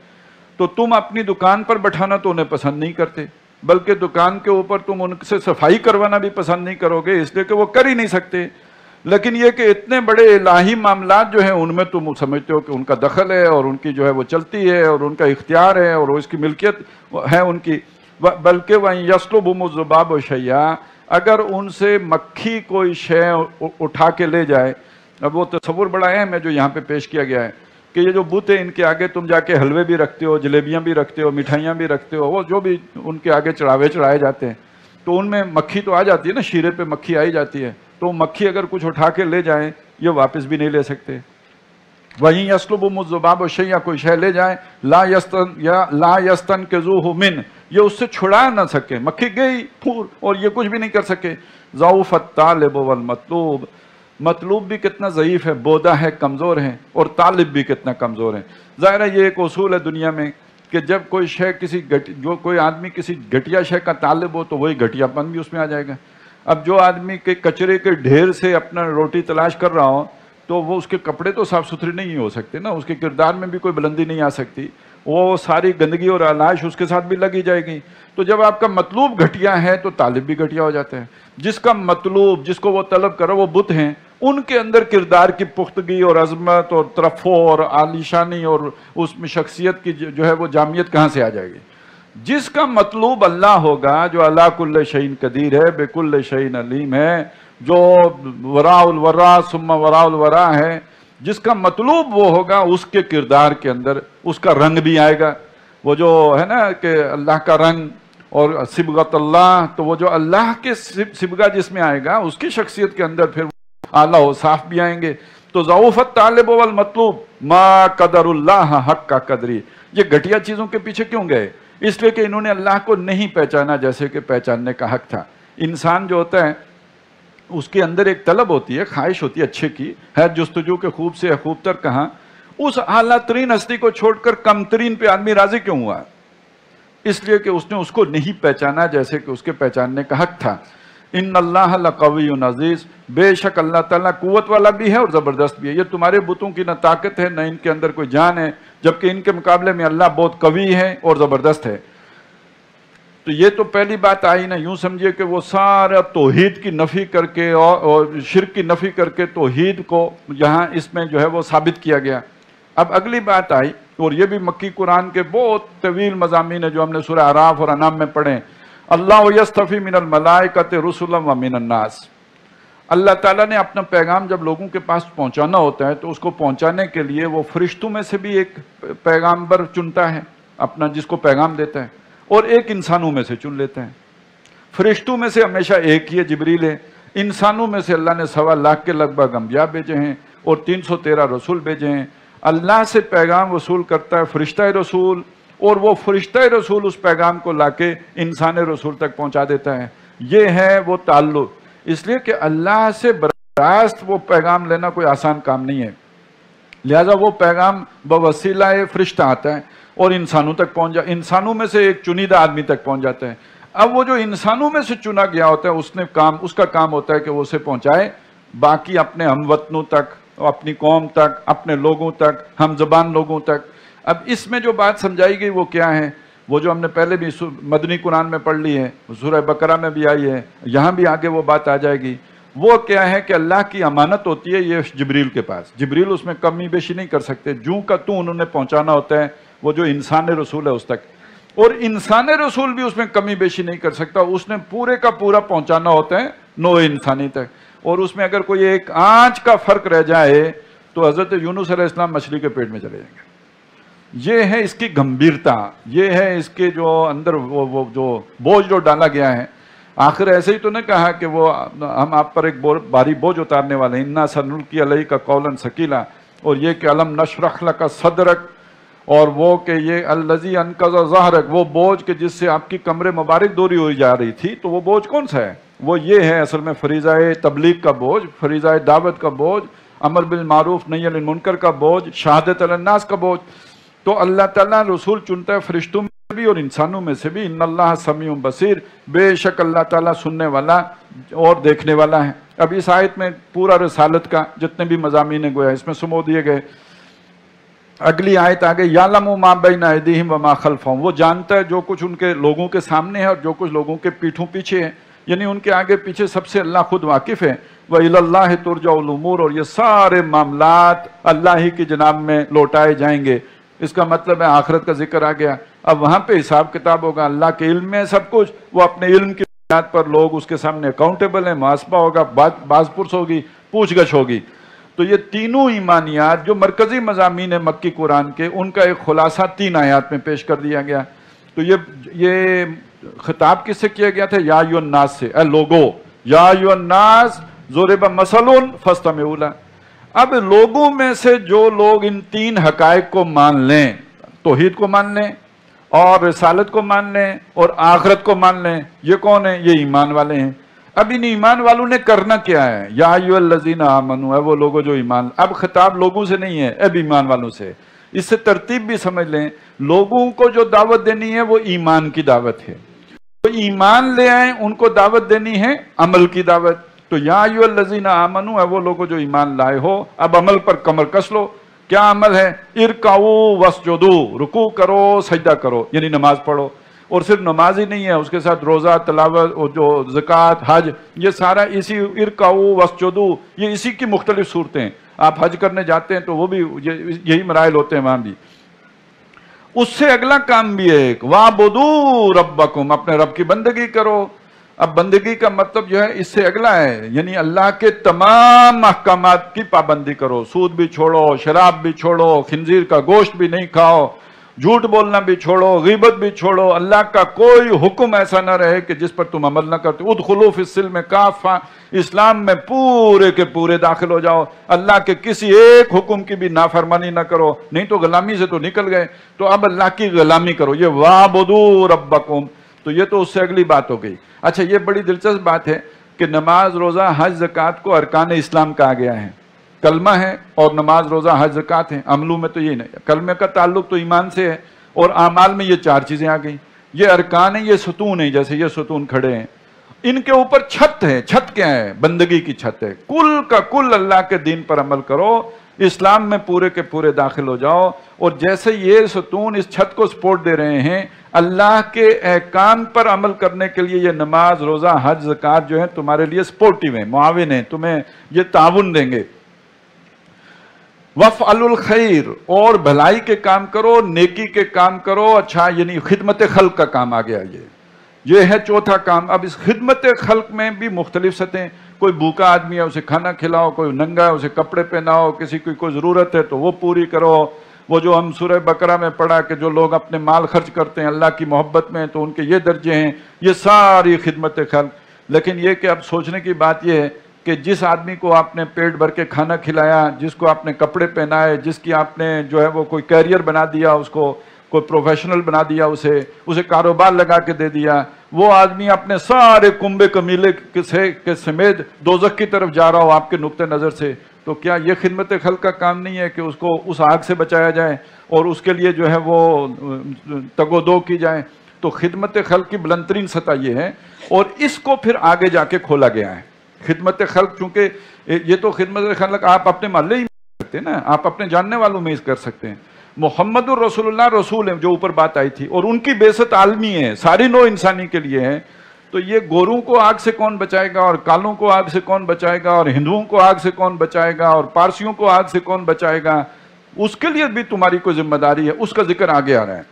S1: تو تم اپنی دکان پر بٹھانا تو انہیں پسند نہیں کرتے، بلکہ دکان کے اوپر تم ان سے صفائی کروانا بھی پسند نہیں کرو گے، اس لیے کہ وہ کر ہی نہیں سکتے. لیکن یہ کہ اتنے بڑے الہی معاملات جو ہیں ان میں تم سمجھتے ہو کہ ان کا دخل ہے، اور ان کی جو ہے وہ چلتی ہے، اور ان کا اختیار ہے، اور اس کی ملکیت ہے ان کی. بلکہ وَإِن يَسْلُبْهُمُ الذُّبَابُ شَيْئًا، اگر ان سے مکھی کوئی شے اٹھا کے لے جائے. اب وہ تصور بڑا اہم ہے جو یہاں پہ پیش کیا گیا ہے کہ یہ جو بت ہے ان کے آگے تم جا کے حلوے بھی رکھتے ہو، جلیبیاں بھی رکھتے ہو، مٹھائیاں بھی رکھتے ہو، وہ جو بھی ان کے آگے چڑھائے جاتے ہیں، تو ان میں مکھی تو آ جاتی ہے نا، شیرے پہ مکھی آئی جاتی ہے، تو مکھی اگر کچھ اٹھا کے لے جائیں یہ واپس بھی نہیں لے سکتے. وہیں یسلبہم الذباب شیئا، کوئی شے لے جائیں، لا یستنقذوہ من، یہ اس سے چھڑا نہ سکے، مکھی گئی پھور اور یہ کچھ بھی نہیں کر سکے. ضعف الطالب والمطلوب، مطلوب بھی کتنا ضعیف ہے، بودا ہے، کمزور ہے، اور طالب بھی کتنا کمزور ہے. ظاہر ہے یہ ایک اصول ہے دنیا میں کہ جب کوئی شے جو کوئی آدمی کسی گھٹیا شے کا طالب ہو تو وہی گھٹیا پن بھی اس میں آ جائے گا. اب جو آدمی کے کچرے کے ڈھیر سے اپنا روٹی تلاش کر رہا ہو تو وہ اس کے کپڑے تو صاف ستھرے نہیں ہو سکتے نا، اس کے کردار میں بھی کوئی بلندی نہیں آ سکتی، وہ ساری گندگی اور آلائش اس کے ساتھ بھی لگی جائے گی. تو جب آپ کا مطلوب گھٹیا ہے تو طالب بھی گھٹیا ہو جاتا ہے. جس کا مطلوب، جس کو وہ طلب کرو، وہ بت ہیں، ان کے اندر کردار کی پختگی اور عظمت اور ترفع اور عالیشانی اور اس میں شخصیت کی جو ہے وہ جامعیت کہاں سے آ جائے گی؟ جس کا مطلوب اللہ ہوگا، جو علی کل شیء قدیر ہے، بکل شیء علیم ہے، جو وراء الورا ثم وراء الورا ہے، جس کا مطلوب وہ ہوگا اس کے کردار کے اندر اس کا رنگ بھی آئے گا. وہ جو ہے نا کہ اللہ کا رنگ اور صبغت اللہ، تو وہ جو اللہ کے صبغہ جس میں آئے گا اس کی شخصیت کے اندر پھر اعلیٰ و صاف بھی آئیں گے. تو ضعوفت طالب والمطلوب ما قدر اللہ حق کا قدری. یہ گھٹیا چیزوں کے پیچھے کیوں گئے؟ اس لیے کہ انہوں نے اللہ کو نہیں پہچانا جیسے کہ پہچاننے کا حق تھا. انسان جو ہوتا ہے اس کے اندر ایک طلب ہوتی ہے، خواہش ہوتی ہے اچھے کی، ہے جستجو کے خوب سے خوب تر کہاں. اس اعلیٰ ترین ہستی کو چھوڑ کر کم ترین پہ آدمی راضی کیوں ہوا؟ اس لیے کہ اس نے اس کو نہیں پہچانا جیسے کہ اس کے پہچاننے کا حق تھا. ان اللہ لقوی عزیز، بے شک اللہ تعالیٰ قوت والا بھی ہے اور زبردست بھی ہے. یہ تمہارے بتوں کی نہ طاقت ہے نہ ان کے اندر کوئی جان ہے، جبکہ ان کے مقابلے میں اللہ بہت قوی ہے اور زبردست ہے. تو یہ تو پہلی بات آئی نا. یوں سمجھیے کہ وہ سارا توحید کی نفی کر کے اور شرک کی نفی کر کے توحید کو یہاں اس میں جو ہے وہ ثابت کیا گیا. اب اگلی بات آئی، اور یہ بھی مکی قرآن کے بہت طویل مضامین ہے جو ہم نے سورہ اعراف اور انعام میں پڑھے. اللہ یستفی من الملائکۃ رسلا ومن الناس. اللہ تعالیٰ نے اپنا پیغام جب لوگوں کے پاس پہنچانا ہوتا ہے تو اس کو پہنچانے کے لیے وہ فرشتوں میں سے بھی ایک پیغامبر چنتا ہے اپنا، جس کو پیغام دیتا ہے، اور ایک انسانوں میں سے چن لیتا ہے. فرشتوں میں سے ہمیشہ ایک ہی ہے، جبریل ہے. انسانوں میں سے اللہ نے 1.25 لاکھ کے لگ بھگ انبیاء بھیجے ہیں اور 313 رسول بھیجے ہیں. اللہ سے پیغام وصول کرتا ہے فرشتہ رسول، اور وہ فرشتہ رسول اس پیغام کو لا کے انسان رسول تک پہنچا دیتا ہے. یہ ہے وہ تعلق. اس لیے کہ اللہ سے براست وہ پیغام لینا کوئی آسان کام نہیں ہے، لہذا وہ پیغام بوسیلہ فرشتہ آتا ہے اور انسانوں تک پہنچ انسانوں میں سے ایک چنیدہ آدمی تک پہنچ جاتا ہے. اب وہ جو انسانوں میں سے چنا گیا ہوتا ہے اس کا کام ہوتا ہے کہ وہ اسے پہنچائے باقی اپنے ہم وطنوں تک، اپنی قوم تک، اپنے لوگوں تک، ہم زبان لوگوں تک. اب اس میں جو بات سمجھائی گئی وہ کیا ہے؟ وہ جو ہم نے پہلے بھی مدنی قرآن میں پڑھ لی ہے، سورہ بقرہ میں بھی آئی ہے، یہاں بھی آگے وہ بات آ جائے گی. وہ کیا ہے کہ اللہ کی امانت ہوتی ہے یہ جبریل کے پاس. جبریل اس میں کمی بیشی نہیں کر سکتے، جوں کا تو انہوں نے پہنچانا ہوتا ہے وہ جو انسان رسول ہے اس تک. اور انسان رسول بھی اس میں کمی بیشی نہیں کر سکتا، اس نے پورے کا پورا پہنچانا ہوتا ہے نوع انسانی تک. اور اس میں اگر کوئی ایک آنچ کا فرق رہ جائے تو حضرت یونس علیہ السلام مچھلی کے پیٹ میں چلے جائیں گے. یہ ہے اس کی گمبھیرتا، یہ ہے اس کے جو اندر وہ جو بوجھ جو ڈالا گیا ہے. آخر ایسے ہی تو نہیں کہا کہ وہ ہم آپ پر ایک بھاری بوجھ اتارنے والے ہیں، انا سنلقی علیک قولا ثقیلا، اور یہ کہ الم نشرح لک صدرک، اور وہ کہ یہ الذی انقض ظہرک، وہ بوجھ کہ جس سے آپ کی کمر مبارک دوری ہوئی جا رہی تھی. تو وہ بوجھ کون سا ہے؟ وہ یہ ہے اصل میں فریضہ تبلیغ کا بوجھ، فریضہ دعوت کا بوجھ، امر بالمعروف نہی عن المنکر کا بوجھ، شہادت علی الناس کا بوجھ. تو اللہ تعالیٰ رسول چنتا ہے فرشتوں میں بھی اور انسانوں میں سے بھی. ان اللہ سمیع بصیر، بے شک اللہ تعالیٰ سننے والا اور دیکھنے والا ہے. اب اس آیت میں پورا رسالت کا جتنے بھی مضامین گویا اس میں سمو دیے گئے. اگلی آیت آگے، یعلم ما بین ایدیہم وما خلفہم، وہ جانتا ہے جو کچھ ان کے لوگوں کے سامنے ہے اور جو کچھ لوگوں کے پیٹھوں پیچھے ہے، یعنی ان کے آگے پیچھے سب سے اللہ خود واقف ہے. وَإِلَى اللَّهِ تُرْجَعُ الْأُمُورُ، اور یہ سارے معاملات اللہ ہی کی جناب میں لوٹائے جائیں گے. اس کا مطلب ہے آخرت کا ذکر آ گیا. اب وہاں پہ حساب کتاب ہوگا، اللہ کے علم میں سب کچھ، وہ اپنے علم کی بنیاد پر لوگ اس کے سامنے اکاؤنٹیبل ہیں، محاسبہ ہوگا، باز پرس ہوگی، پوچھ گچھ ہوگی. تو یہ تینوں ایمانیات جو مرکزی مضامین ہیں مکی قرآن کے، ان کا ایک خلاصہ 3 آیات میں پیش کر دیا گیا. تو یہ خطاب کس سے کیا گیا تھا؟ یا ایھا الناس سے، اے لوگو، یا ایھا الناس ضرب مثل فاستمعوا لہ. اب لوگوں میں سے جو لوگ ان 3 حقائق کو مان لیں، توحید کو مان لیں اور رسالت کو مان لیں اور آخرت کو مان لیں، یہ کون ہیں؟ یہ ایمان والے ہیں. اب ان ایمان والوں نے کرنا کیا ہے؟ یا ایھا الذین آمنوا، ہے وہ لوگوں جو ایمان. اب خطاب لوگوں سے نہیں ہے، اب ایمان والوں سے. اس سے ترتیب بھی سمجھ لیں، لوگوں کو جو دعوت دینی ہے وہ ایمان کی دعوت ہے. تو ایمان لے آئیں، ان کو دعوت دینی ہے عمل کی دعوت. تو یا ایھا الذین آمنوا، ہے وہ لوگوں جو ایمان لائے ہو. اب عمل پر کمر کس لو. کیا عمل ہے؟ ارکعوا واسجدوا، رکوع کرو سجدہ کرو، یعنی نماز پڑھو. اور صرف نماز ہی نہیں ہے، اس کے ساتھ روزہ، تلاوت، اور جو زکوٰۃ، حج، یہ سارا اسی ارکعوا واسجدوا، یہ اسی کی مختلف صورتیں. آپ حج کرنے جاتے ہیں تو وہ بھی یہی مراحل ہوتے ہیں وہاں بھی. اس سے اگلا کام بھی ہے ایک، وَاعْبُدُوا رَبَّكُمْ، اپنے رب کی بندگی کرو. اب بندگی کا مطلب جو ہے اس سے اگلا ہے، یعنی اللہ کے تمام احکامات کی پابندی کرو، سود بھی چھوڑو، شراب بھی چھوڑو، خنزیر کا گوشت بھی نہیں کھاؤ، جھوٹ بولنا بھی چھوڑو، غیبت بھی چھوڑو، اللہ کا کوئی حکم ایسا نہ رہے کہ جس پر تم عمل نہ کرتے۔ ادخلوا فی السلم کافہ، اسلام میں پورے کے پورے داخل ہو جاؤ، اللہ کے کسی ایک حکم کی بھی نافرمانی نہ کرو، نہیں تو غلامی سے تو نکل گئے، تو اب اللہ کی غلامی کرو۔ یہ وَاعْبُدُوا رَبَّكُمْ، تو یہ تو اس سے اگلی بات ہو گئی۔ اچھا، یہ بڑی دلچسپ بات ہے کہ نماز، روزہ، حج، زکوٰۃ کو ارکان اسلام کہا گیا ہے۔ کلمہ ہے اور نماز، روزہ، حج، زکوٰۃ ہیں، عملوں میں تو یہ نہیں، کلمے کا تعلق تو ایمان سے ہے، اور اعمال میں یہ چار چیزیں آ گئیں۔ یہ ارکان ہیں، یہ ستون ہیں، جیسے یہ ستون کھڑے ہیں، ان کے اوپر چھت ہے۔ چھت کیا ہے؟ بندگی کی چھت ہے۔ کل کا کل اللہ کے دین پر عمل کرو، اسلام میں پورے کے پورے داخل ہو جاؤ، اور جیسے یہ ستون اس چھت کو سپورٹ دے رہے ہیں، اللہ کے احکام پر عمل کرنے کے لیے یہ نماز، روزہ، حج، زکوٰۃ جو ہے تمہارے لیے سپورٹیو ہیں، معاون ہیں، تمہیں یہ تعاون دیں گے۔ وَفْعَلُوا الْخَيْرَ، اور بھلائی کے کام کرو، نیکی کے کام کرو۔ اچھا، یعنی خدمت خلق کا کام آ گیا، یہ ہے چوتھا کام۔ اب اس خدمت خلق میں بھی مختلف سطحیں، کوئی بھوکا آدمی ہے اسے کھانا کھلاؤ، کوئی ننگا ہے اسے کپڑے پہناؤ، کسی کی کوئی ضرورت ہے تو وہ پوری کرو۔ وہ جو ہم سورہ بقرہ میں پڑھا کہ جو لوگ اپنے مال خرچ کرتے ہیں اللہ کی محبت میں، تو ان کے یہ درجے ہیں، یہ ساری خدمت خلق۔ لیکن یہ کہ اب سوچنے کی بات یہ ہے کہ جس آدمی کو آپ نے پیٹ بھر کے کھانا کھلایا، جس کو آپ نے کپڑے پہنائے، جس کی آپ نے جو ہے وہ کوئی کیریئر بنا دیا، اس کو کوئی پروفیشنل بنا دیا، اسے کاروبار لگا کے دے دیا، وہ آدمی اپنے سارے کنبے کمیلے کے سمیت دوزخ کی طرف جا رہا ہو آپ کے نقطہ نظر سے، تو کیا یہ خدمت خلق کا کام نہیں ہے کہ اس کو اس آگ سے بچایا جائے اور اس کے لیے جو ہے وہ تگ و دو کی جائے؟ تو خدمت خلق کی بلند ترین سطح یہ ہے، اور اس کو پھر آگے جا کے کھولا گیا ہے۔ خدمت خلق، چونکہ یہ تو خدمت خلق آپ اپنے محلے ہی میں کر سکتے ہیں نا، آپ اپنے جاننے والوں میں کر سکتے ہیں۔ محمد الرسول اللہ رسول ہیں، جو اوپر بات آئی تھی، اور ان کی بعثت عالمی ہے، ساری نوع انسانی کے لیے ہے۔ تو یہ گوروں کو آگ سے کون بچائے گا، اور کالوں کو آگ سے کون بچائے گا، اور ہندوؤں کو آگ سے کون بچائے گا، اور پارسیوں کو آگ سے کون بچائے گا؟ اس کے لیے بھی تمہاری کوئی ذمہ داری ہے، اس کا ذکر آگے آ رہا ہے۔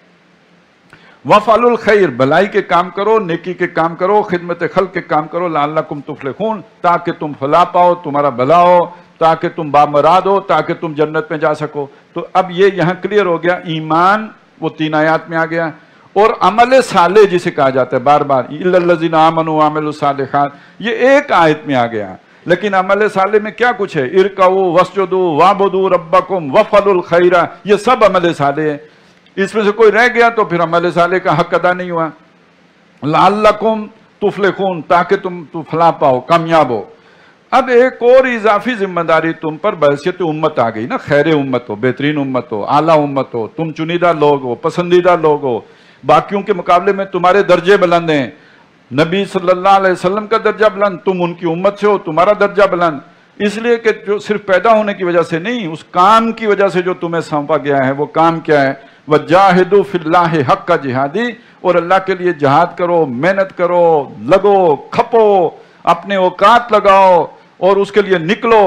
S1: وَفْعَلُوا الْخَيْرَ، بھلائی کے کام کرو، نیکی کے کام کرو، خدمت خلق کے کام کرو، لعلکم تفلحون، تاکہ تم فلاح پاؤ، تمہارا بھلا ہو، تاکہ تم بامراد ہو، تاکہ تم جنت میں جا سکو۔ تو اب یہ یہاں کلیئر ہو گیا، ایمان وہ 3 آیات میں آ گیا، اور عمل صالح جسے کہا جاتا ہے بار بار، اِلَّا الَّذِينَ آمَنُوا وَعَمِلُوا الصَّالِحَاتِ، یہ ایک آیت میں آ گیا۔ لیکن عمل صالح میں کیا کچھ ہے؟ ارکعوا واسجدوا وَاعْبُدُوا رَبَّكُمْ وَافْعَلُوا الْخَيْرَ، یہ سب عمل صالح ہے۔ اس میں سے کوئی رہ گیا تو پھر عمل صالح کا حق ادا نہیں ہوا۔ لعلکم تفلحون، تاکہ تم فلاح پاؤ، کامیاب ہو۔ اب ایک اور اضافی ذمہ داری تم پر بحیثیت امت آ گئی نا، خیر امت ہو، بہترین امت ہو، اعلیٰ امت ہو، تم چنیدہ لوگ ہو، پسندیدہ لوگ ہو، باقیوں کے مقابلے میں تمہارے درجے بلند ہیں، نبی صلی اللہ علیہ وسلم کا درجہ بلند، تم ان کی امت سے ہو، تمہارا درجہ بلند، اس لیے کہ جو صرف پیدا ہونے کی وجہ سے نہیں، اس کام کی وجہ سے جو تمہیں سونپا گیا ہے، وہ کام کیا ہے؟ وَجَاهِدُوا فِي اللَّهِ حَقَّ جِهَادِهِ، اور اللہ کے لیے جہاد کرو، محنت کرو، لگو، کھپو، اپنے اوقات لگاؤ، اور اس کے لیے نکلو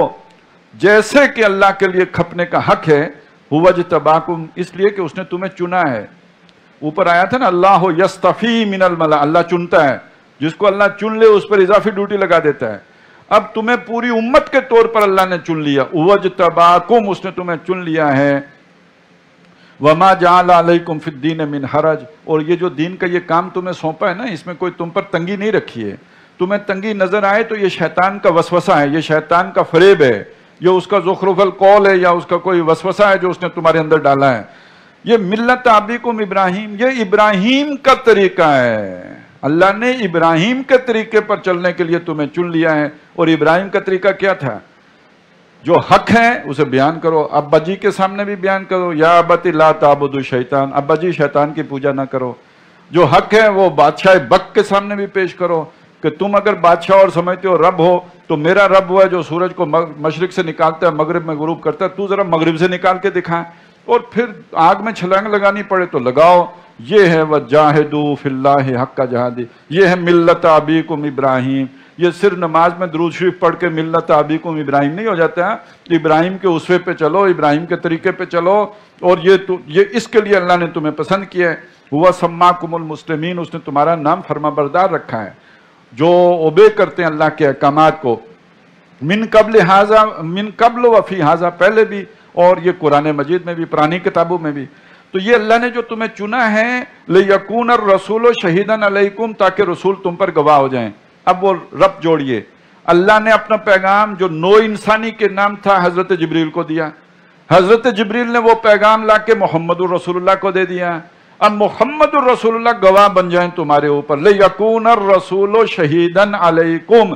S1: جیسے کہ اللہ کے لیے کھپنے کا حق ہے۔ هُوَ اجْتَبَاكُمْ، اس لیے کہ اس نے تمہیں چنا ہے۔ اوپر آیا تھا نا، اللہ یستفی من الملا، اللہ چنتا ہے، جس کو اللہ چن لے اس پر اضافی ڈیوٹی لگا دیتا ہے۔ اب تمہیں پوری امت کے طور پر اللہ نے چن لیا، هُوَ اجْتَبَاكُمْ، اس نے تمہیں چن لیا ہے۔ وَمَا جَعَلَ عَلَيْكُمْ فِي الدِّينِ مِنْ حَرَجٍ، اور یہ جو دین کا یہ کام تمہیں سونپا ہے نا، اس میں کوئی تم پر تنگی نہیں رکھی ہے۔ تمہیں تنگی نظر آئے تو یہ شیطان کا وسوسہ ہے، یہ شیطان کا فریب ہے، یہ اس کا زخرف القول ہے، یا اس کا کوئی وسوسہ ہے جو اس نے تمہارے اندر ڈالا ہے۔ یہ ملت ابیکم ابراہیم، یہ ابراہیم کا طریقہ ہے، اللہ نے ابراہیم کے طریقے پر چلنے کے لیے تمہیں چن لیا ہے۔ اور ابراہیم کا طریقہ کیا تھا؟ جو حق ہے اسے بیان کرو، ابا جی کے سامنے بھی بیان کرو، یا ابت لا تعبدوا الشیطان، ابا جی شیطان کی پوجا نہ کرو۔ جو حق ہے وہ بادشاہ بک کے سامنے بھی پیش کرو، کہ تم اگر بادشاہ اور سمجھتے ہو رب ہو، تو میرا رب وہ ہے جو سورج کو مشرق سے نکالتا ہے، مغرب میں غروب کرتا ہے، تو ذرا مغرب سے نکال کے دکھا، اور پھر آگ میں چھلانگ لگانی پڑے تو لگاؤ۔ یہ ہے وَجَاهِدُوا فِي اللَّهِ حَقَّ جِهَادِهِ، یہ ہے ملت ابیکم ابراہیم۔ یہ صرف نماز میں درود شریف پڑھ کے ملت ابیکم ابراہیم نہیں ہو جاتا ہے، ابراہیم کے اسوے پہ چلو، ابراہیم کے طریقے پہ چلو، اور یہ اس کے لیے اللہ نے تمہیں پسند کیا ہے۔ هُوَ سَمَّاكُمُ الْمُسْلِمِينَ، اس نے تمہارا نام فرما بردار رکھا ہے۔ جو اوبے کرتے ہیں اللہ کے احکامات کو، من قبل وفی حاضا، پہلے بھی اور یہ قرآن مجید میں بھی، پرانی کتابوں میں بھی۔ تو یہ اللہ نے جو تمہیں چنا ہے، لِيَكُونَ الرَّسُولُ شَهِيدًا عَلَيْكُمْ، تاکہ رسول تم پر گواہ ہو جائیں۔ اب وہ رب جوڑیے، اللہ نے اپنا پیغام جو نو انسانی کے نام تھا حضرت جبریل کو دیا، حضرت جبریل نے وہ پیغام لا کے محمد الرسول اللہ کو دے دیا۔ اب محمد الرسول اللہ گواہ بن جائیں تمہارے اوپر، لِيَكُونَ الرَّسُولُ شَهِيدًا عَلَيْكُمْ،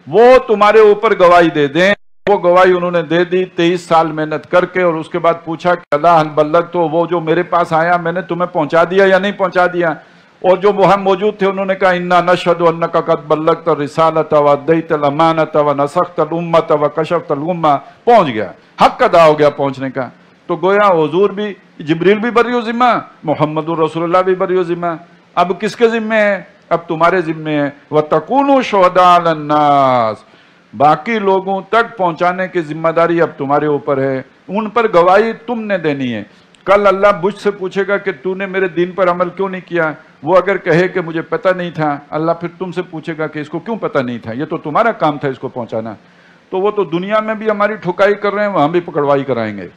S1: وہ تمہارے اوپر گواہی دے دیں۔ وہ گواہی انہوں نے دے دی 23 سال محنت کر کے، اور اس کے بعد پوچھا کہ اللہ حل بلغ، تو وہ جو میرے پاس آیا میں نے تمہیں پہنچا دیا یا نہیں پہنچا دیا؟ اور جو وہاں موجود تھے انہوں نے کہا انا نشہد انک قد بلغت الرسالۃ وادیت الامانۃ ونصحت الامۃ وکشفت الغمہ، پہنچ گیا، حق ادا ہو گیا پہنچنے کا۔ تو گویا حضور بھی، جبریل بھی بری و ذمہ، محمد الرسول اللہ بھی بری و ذمہ۔ اب کس کے ذمہ ہے؟ اب تمہارے ذمہ ہے۔ وَتَكُونُوا شُهَدَاءَ عَلَى النَّاسِ، باقی لوگوں تک پہنچانے کی ذمہ داری اب تمہارے اوپر ہے، ان پر گواہی تم نے دینی ہے۔ کل اللہ مجھ سے پوچھے گا کہ تو نے میرے دین پر عمل کیوں نہیں کیا؟ وہ اگر کہے کہ مجھے پتہ نہیں تھا، اللہ پھر تم سے پوچھے گا کہ اس کو کیوں پتہ نہیں تھا، یہ تو تمہارا کام تھا اس کو پہنچانا۔ تو وہ تو دنیا میں بھی ہماری ٹھکائی کر رہے ہیں، وہاں بھی پکڑوائی کرائیں گے،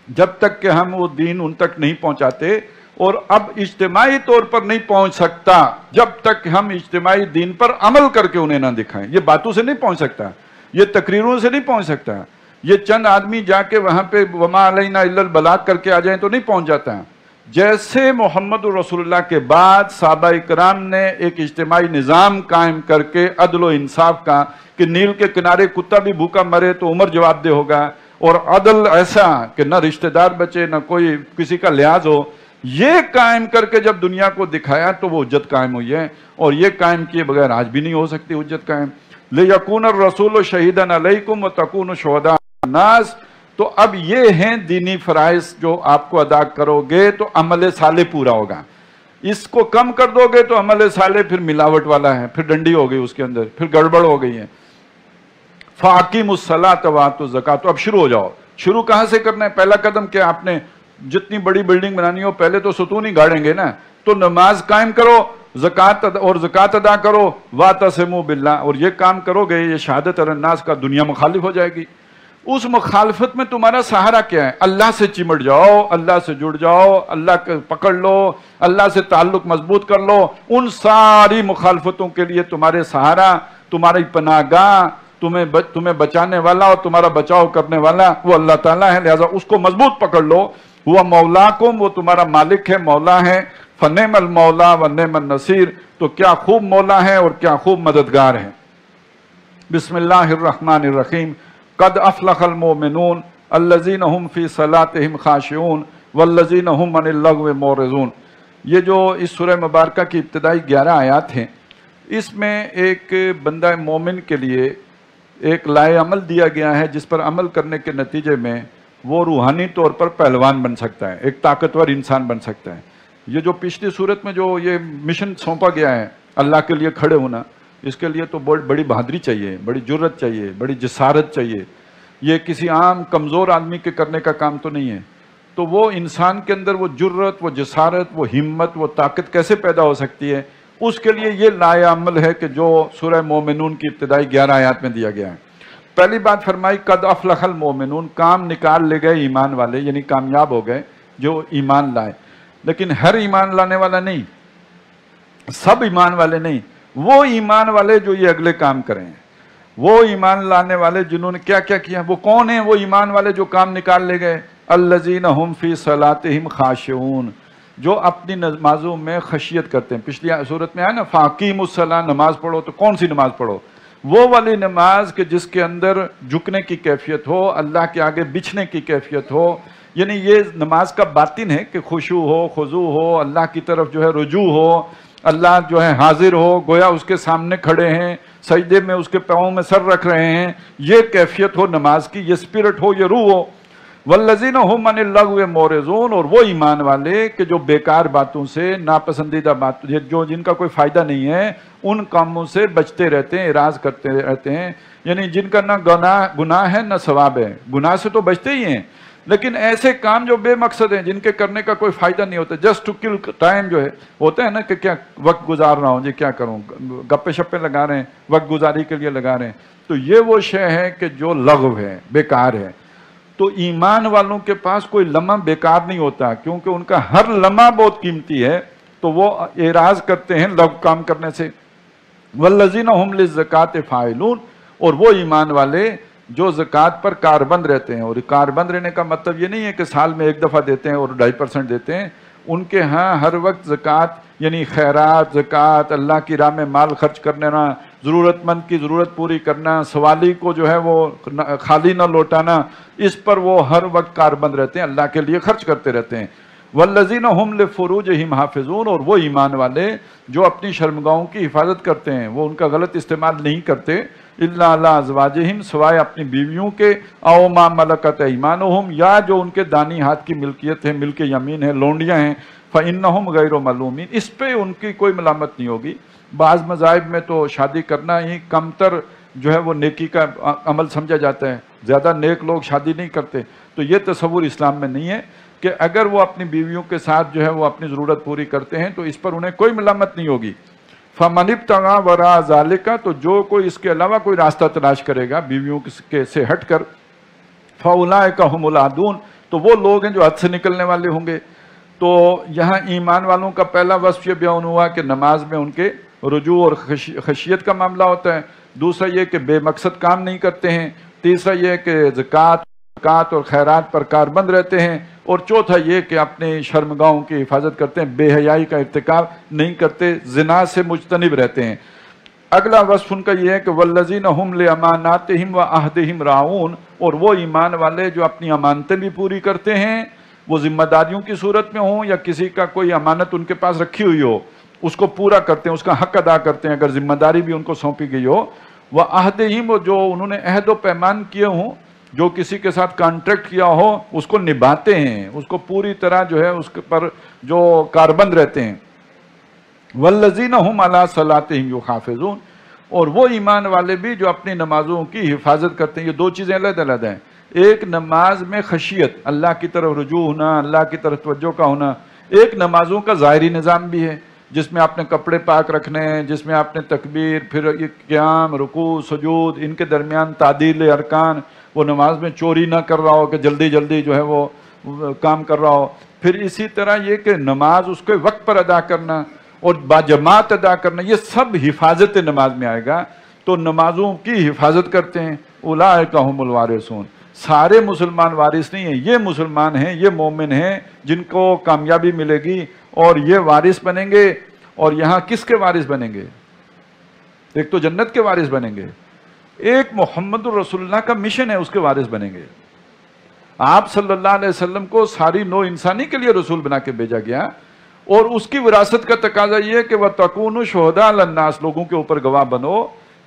S1: جب تک کہ ہم وہ دین ان تک نہیں پہنچاتے۔ اور اب اجتماعی طور پر نہیں پہنچ سکتا جب تک ہم اجتماعی دین پر عمل کر کے انہیں نہ دکھائیں۔ یہ باتوں سے نہیں پہنچ سکتا، یہ تقریروں سے نہیں پہنچ سکتا، یہ چند آدمی جا کے وہاں پہ وما علینا الا البلاغ کر کے آ جائیں تو نہیں پہنچ جاتا۔ جیسے محمد الرسول اللہ کے بعد صحابہ کرام نے ایک اجتماعی نظام قائم کر کے عدل و انصاف کا، کہ نیل کے کنارے کتا بھی بھوکا مرے تو عمر جواب دہ ہوگا، اور عدل ایسا کہ نہ رشتہ دار بچے نہ کوئی کسی کا لحاظ ہو، یہ قائم کر کے جب دنیا کو دکھایا تو وہ حجت قائم ہوئی ہے، اور یہ قائم کیے بغیر آج بھی نہیں ہو سکتی حجت قائم۔ لِيَكُونَ الرَّسُولُ شَهِيدًا عَلَيْكُمْ وَتَكُونُوا شُهَدَاءَ عَلَى النَّاسِ۔ تو اب یہ ہیں دینی فرائض جو آپ کو ادا کرو گے تو عمل صالح پورا ہوگا۔ اس کو کم کر دو گے تو عمل صالح پھر ملاوٹ والا ہے، پھر ڈنڈی ہو گئی اس کے اندر، پھر گڑبڑ ہو گئی ہے۔ فَأَقِيمُوا الصَّلَاةَ وَآتُوا الزَّكَاةَ۔ تو اب شروع ہو جاؤ۔ شروع کہاں سے کرنا ہے؟ پہلا قدم کیا؟ آپ نے جتنی بڑی بلڈنگ بنانی ہو پہلے تو ستون ہی گاڑیں گے نا، تو نماز قائم کرو، زکوٰۃ ادا کرو، وَاعْتَصِمُوا بِاللَّهِ، اور یہ کام کرو گے، یہ شہادت علی الناس کا دنیا مخالف ہو جائے گی۔ اس مخالفت میں تمہارا سہارا کیا ہے؟ اللہ سے چمٹ جاؤ، اللہ سے جڑ جاؤ، اللہ کو پکڑ لو، اللہ سے تعلق مضبوط کر لو۔ ان ساری مخالفتوں کے لیے تمہارے سہارا، تمہاری پناہ گاہ، تمہیں بچانے والا اور تمہارا بچاؤ کرنے والا وہ اللہ تعالیٰ ہے، لہذا اس کو مضبوط پکڑ لو۔ وہ مولاکم، وہ تمہارا مالک ہے، مولا ہے۔ فنعم المولا ونعم النصیر، تو کیا خوب مولا ہے اور کیا خوب مددگار ہے۔ بسم اللہ الرحمن الرحیم۔ قد افلح المؤمنون الذین هم فی صلاتهم خاشعون والذین هم عن اللغو معرضون۔ یہ جو اس سورہ مبارکہ کی ابتدائی 11 آیات ہیں، اس میں ایک بندہ مومن کے لیے ایک لائے عمل دیا گیا ہے، جس پر عمل کرنے کے نتیجے میں وہ روحانی طور پر پہلوان بن سکتا ہے، ایک طاقتور انسان بن سکتا ہے۔ یہ جو پچھلی صورت میں جو یہ مشن سونپا گیا ہے اللہ کے لیے کھڑے ہونا، اس کے لیے تو بڑی بہادری چاہیے، بڑی جرت چاہیے، بڑی جسارت چاہیے۔ یہ کسی عام کمزور آدمی کے کرنے کا کام تو نہیں ہے۔ تو وہ انسان کے اندر وہ جرت، وہ جسارت، وہ ہمت، وہ طاقت کیسے پیدا ہو سکتی ہے؟ اس کے لیے یہ لائے عمل ہے کہ جو سورہ مومنون کی ابتدائی 11 آیات میں دیا گیا ہے۔ پہلی بات فرمائی قد افلح المؤمنون، کام نکال لے گئے ایمان والے، یعنی کامیاب ہو گئے جو ایمان لائے۔ لیکن ہر ایمان لانے والا نہیں، سب ایمان والے نہیں، وہ ایمان والے جو یہ اگلے کام کریں، وہ ایمان لانے والے جنہوں نے کیا کیا کیا، وہ کون ہیں؟ وہ ایمان والے جو کام نکال لے گئے، الذین هم فی صلاتہم خاشعون، جو اپنی نمازوں میں خشیت کرتے ہیں۔ پچھلی صورت میں آیا نا فاقیموا الصلاۃ، نماز پڑھو، تو کون سی نماز پڑھو؟ وہ والی نماز کہ جس کے اندر جھکنے کی کیفیت ہو، اللہ کے آگے بچھنے کی کیفیت ہو، یعنی یہ نماز کا باطن ہے کہ خشوع ہو، خضوع ہو، اللہ کی طرف جو ہے رجوع ہو، اللہ جو ہے حاضر ہو، گویا اس کے سامنے کھڑے ہیں، سجدے میں اس کے پاؤں میں سر رکھ رہے ہیں، یہ کیفیت ہو نماز کی، یہ سپرٹ ہو، یہ روح ہو۔ والذین هم عن اللغو معرضون، اور وہ ایمان والے کہ جو بیکار باتوں سے، ناپسندیدہ باتوں، جو جن کا کوئی فائدہ نہیں ہے، ان کاموں سے بچتے رہتے ہیں، اعراض کرتے رہتے ہیں، یعنی جن کا نہ گناہ ہے نہ ثواب ہے، گناہ سے تو بچتے ہی ہیں لیکن ایسے کام جو بے مقصد ہیں، جن کے کرنے کا کوئی فائدہ نہیں ہوتا، جسٹ ٹو کل ٹائم جو ہے ہوتا ہے نا کہ کیا وقت گزار رہا ہوں جی، کیا کروں، گپے شپے لگا رہے ہیں، وقت گزاری کے لیے لگا رہے ہیں، تو یہ وہ شے ہے کہ جو لغو ہے، بیکار ہے۔ تو ایمان والوں کے پاس کوئی لمحہ بیکار نہیں ہوتا، کیونکہ ان کا ہر لمحہ بہت قیمتی ہے، تو وہ اعراض کرتے ہیں لغو کام کرنے سے۔ والذین ہم للزکاۃ فاعلون، اور وہ ایمان والے جو زکوٰۃ پر کاربند رہتے ہیں۔ اور کاربند رہنے کا مطلب یہ نہیں ہے کہ سال میں ایک دفعہ دیتے ہیں اور 2.5% دیتے ہیں، ان کے ہاں ہر وقت زکوٰۃ یعنی خیرات، زکوٰۃ، اللہ کی راہ میں مال خرچ کرنا، ضرورت مند کی ضرورت پوری کرنا، سوالی کو جو ہے وہ خالی نہ لوٹانا، اس پر وہ ہر وقت کاربند رہتے ہیں، اللہ کے لیے خرچ کرتے رہتے ہیں۔ والذین ہم لفروجہم حافظون، اور وہ ایمان والے جو اپنی شرمگاہوں کی حفاظت کرتے ہیں، وہ ان کا غلط استعمال نہیں کرتے، الا علی ازواجہم، سوائے اپنی بیویوں کے، او ما ملکت ایمانہم، یا جو ان کے دانی ہاتھ کی ملکیت ہے، ملک یمین ہے، لونڈیاں ہیں، فإنہم غیر ملومین، اس پہ ان کی کوئی ملامت نہیں ہوگی۔ بعض مذاہب میں تو شادی کرنا ہی کمتر جو ہے وہ نیکی کا عمل سمجھا جاتا ہے، زیادہ نیک لوگ شادی نہیں کرتے، تو یہ تصور اسلام میں نہیں ہے کہ اگر وہ اپنی بیویوں کے ساتھ جو ہے وہ اپنی ضرورت پوری کرتے ہیں تو اس پر انہیں کوئی ملامت نہیں ہوگی۔ فَمَنِ ابْتَغَىٰ وَرَاءَ ذَلِكَ، تو جو کوئی اس کے علاوہ کوئی راستہ تلاش کرے گا بیویوں سے ہٹ کر، فَأُولَٰئِكَ هُمُ الْعَادُونَ، تو وہ لوگ ہیں جو حد سے نکلنے والے ہوں گے۔ تو یہاں ایمان والوں کا پہلا وصف یہ بیان ہوا کہ نماز میں ان کے رجوع اور خشیت کا معاملہ ہوتا ہے، دوسرا یہ کہ بے مقصد کام نہیں کرتے ہیں، تیسرا یہ کہ زکوٰۃ اور خیرات پر کاربند رہتے ہیں، اور چوتھا یہ کہ اپنے شرمگاہوں کی حفاظت کرتے ہیں، بے حیائی کا ارتکاب نہیں کرتے، زنا سے مجتنب رہتے ہیں۔ اگلا وصف ان کا یہ ہے کہ والذین ہم لاماناتہم وعہدہم راعون، اور وہ ایمان والے جو اپنی امانتیں بھی پوری کرتے ہیں، وہ ذمہ داریوں کی صورت میں ہوں یا کسی کا کوئی امانت ان کے پاس رکھی ہوئی ہو، اس کو پورا کرتے ہیں، اس کا حق ادا کرتے ہیں، اگر ذمہ داری بھی ان کو سونپی گئی ہو۔ وعہدہم، جو انہوں نے عہد و پیمان کیے ہوں، جو کسی کے ساتھ کانٹریکٹ کیا ہو اس کو نبھاتے ہیں، اس کو پوری طرح جو ہے اس پر جو کاربند رہتے ہیں۔ والذین ہم علی صلاتہم یحافظون، اور وہ ایمان والے بھی جو اپنی نمازوں کی حفاظت کرتے ہیں۔ یہ دو چیزیں علیحدہ علیحدہ ہیں، ایک نماز میں خشیت، اللہ کی طرف رجوع ہونا، اللہ کی طرف توجہ کا ہونا، ایک نمازوں کا ظاہری نظام بھی ہے جس میں آپ نے کپڑے پاک رکھنے ہیں، جس میں آپ نے تکبیر، پھر قیام، رکوع، سجود، ان کے درمیان تعدیل ارکان، وہ نماز میں چوری نہ کر رہا ہو کہ جلدی جلدی جو ہے وہ کام کر رہا ہو، پھر اسی طرح یہ کہ نماز اس کے وقت پر ادا کرنا اور باجماعت ادا کرنا، یہ سب حفاظت نماز میں آئے گا۔ تو نمازوں کی حفاظت کرتے ہیں، اولئک هم الوارثون، سارے مسلمان وارث نہیں ہیں، یہ مسلمان ہیں، یہ مومن ہیں جن کو کامیابی ملے گی اور یہ وارث بنیں گے۔ اور یہاں کس کے وارث بنیں گے؟ ایک تو جنت کے وارث بنیں گے، ایک محمد الرسول اللہ کا مشن ہے، اس کے وارث بنیں گے۔ آپ صلی اللہ علیہ وسلم کو ساری نوع انسانی کے لیے رسول بنا کے بھیجا گیا، اور اس کی وراثت کا تقاضا یہ ہے کہ وَتَكُونُوا شُهَدَاءَ عَلَى النَّاسِ، لوگوں کے اوپر گواہ بنو،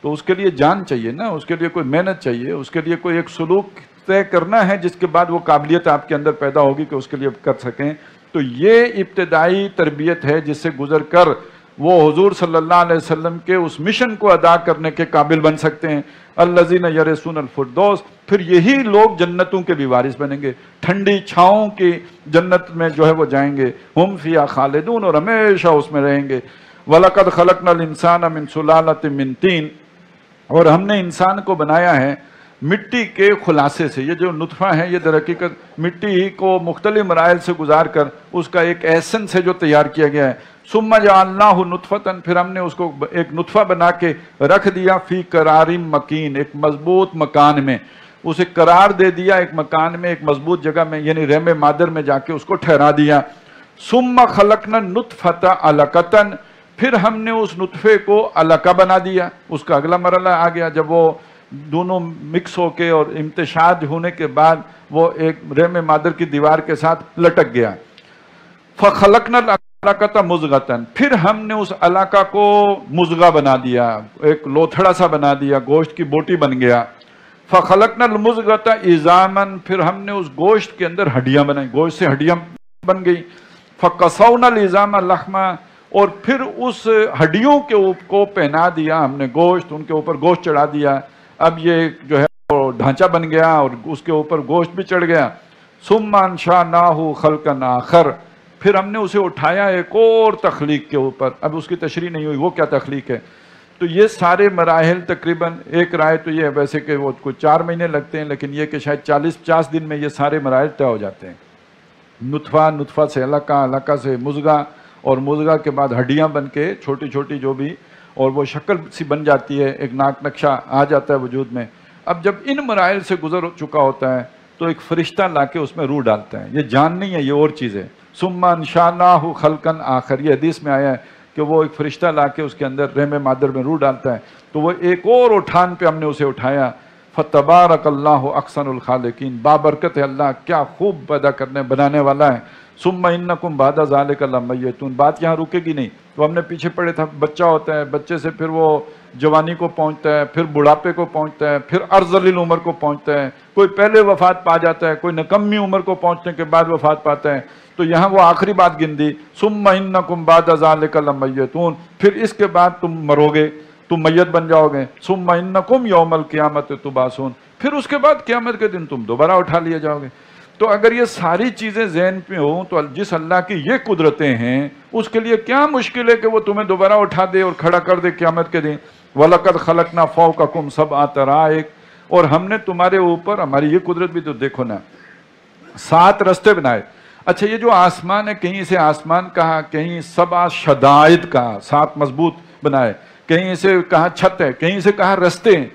S1: تو اس کے لیے جان چاہیے نا، اس کے لیے کوئی محنت چاہیے، اس کے لیے کوئی ایک سلوک طے کرنا ہے جس کے بعد وہ قابلیت آپ کے اندر پیدا ہوگی کہ اس کے لیے کر سکیں۔ تو یہ ابتدائی تربیت ہے جس سے گزر کر وہ حضور صلی اللہ علیہ وسلم کے اس مشن کو ادا کرنے کے قابل بن سکتے ہیں۔ الذین یرثون الفردوس، پھر یہی لوگ جنتوں کے بھی وارث بنیں گے، ٹھنڈی چھاؤں کی جنت میں جو ہے وہ جائیں گے، ہم فیہا خالدون، اور ہمیشہ اس میں رہیں گے۔ وَلَقَدْ خَلَقْنَا الْإِنسَانَ مِنْ سُلَالَةٍ مِنْ طِينٍ، اور ہم نے انسان کو بنایا ہے مٹی کے خلاصے سے۔ یہ جو نطفہ ہے یہ در حقیقت مٹی کو مختلف مراحل سے گزار کر اس کا ایک ایسنس ہے جو تیار کیا گیا ہے۔ ثم جعلناہ نطفۃ، پھر ہم نے اس کو ایک نطفہ بنا کے رکھ دیا، فی قرار مکین، ایک مضبوط مکان میں، اسے قرار دے دیا، ایک مکان میں، ایک مضبوط جگہ میں، یعنی رحم مادر میں جا کے اس کو ٹھہرا دیا۔ ثم خلقنا النطفۃ علقۃ، پھر ہم نے اس نطفے کو علقہ بنا دیا۔ اس کا اگلا مرحلہ آ گیا جب وہ دونوں مکس ہو کے اور امتشاج ہونے کے بعد وہ ایک رحم مادر کی دیوار کے ساتھ لٹک گیا۔ فخلقنا العلقۃ مضغۃ، پھر ہم نے اس علقہ کو مضغہ بنا دیا، ایک لوتھڑا سا بنا دیا، گوشت کی بوٹی بن گیا۔ فخلقنا المضغۃ عظاما، پھر ہم نے اس گوشت کے اندر ہڈیاں بنائی، گوشت سے ہڈیاں بن گئی۔ فقصونا العظام لحما، اور پھر اس ہڈیوں کے کو پہنا دیا ہم نے گوشت، ان کے اوپر گوشت چڑھا دیا۔ اب یہ جو ہے وہ ڈھانچہ بن گیا اور اس کے اوپر گوشت بھی چڑھ گیا۔ ثم انشأناہ خلقا آخر، پھر ہم نے اسے اٹھایا ایک اور تخلیق کے اوپر. اب اس کی تشریح نہیں ہوئی وہ کیا تخلیق ہے. تو یہ سارے مراحل تقریباً، ایک رائے تو یہ ہے ویسے کہ وہ کوئی 4 مہینے لگتے ہیں، لیکن یہ کہ شاید 40-50 دن میں یہ سارے مراحل طے ہو جاتے ہیں. نطفہ، نطفہ سے علقہ، علقہ سے مضغہ، اور مضغہ کے بعد ہڈیاں بن کے چھوٹی چھوٹی جو بھی، اور وہ شکل سی بن جاتی ہے، ایک ناک نقشہ آ جاتا ہے وجود میں. اب جب ان مراحل سے گزر چکا ہوتا ہے تو ایک فرشتہ لا کے اس میں روح ڈالتا ہے. یہ جان نہیں ہے، یہ اور چیز ہے. ثم انشأناہ خلقا آخر، یہ حدیث میں آیا ہے کہ وہ ایک فرشتہ لا کے اس کے اندر رحم مادر میں روح ڈالتا ہے. تو وہ ایک اور اٹھان پہ ہم نے اسے اٹھایا. فتبارک اللہ احسن الخالقین، بابرکت ہے اللہ، کیا خوب پیدا کرنے بنانے والا ہے. ثم انکم بعد ذلک لمیتون، بات یہاں رکے گی نہیں. تو ہم نے پیچھے پڑھے تھا، بچہ ہوتا ہے، بچے سے پھر وہ جوانی کو پہنچتا ہے، پھر بڑھاپے کو پہنچتا ہے، پھر ارذل العمر کو پہنچتا ہے. کوئی پہلے وفات پا جاتا ہے، کوئی نکمی عمر کو پہنچنے کے بعد وفات پاتا ہے. تو یہاں وہ آخری بات گن دی، ثم انکم بعد ذلک لمیتون، پھر اس کے بعد تم مرو گے، تم میت بن جاؤ گے. ثم انکم یوم القیامت تبعثون، پھر اس کے بعد قیامت کے دن تم دوبارہ اٹھا لیے جاؤ گے. تو اگر یہ ساری چیزیں ذہن پہ ہوں تو جس اللہ کی یہ قدرتیں ہیں اس کے لیے کیا مشکل ہے کہ وہ تمہیں دوبارہ اٹھا دے اور کھڑا کر دے قیامت کے دن. وَلَقَدْ خَلَقْنَا فَوْقَكُمْ سَبْعَ طَرَائِقَ، اور ہم نے تمہارے اوپر، ہماری یہ قدرت بھی تو دیکھو نا، 7 رستے بنائے. اچھا یہ جو آسمان ہے، کہیں اسے آسمان کہا، کہیں 7 شدائد کہا، 7 مضبوط بنائے، کہیں اسے کہا چھت ہے، کہیں اسے کہا رستے ہیں.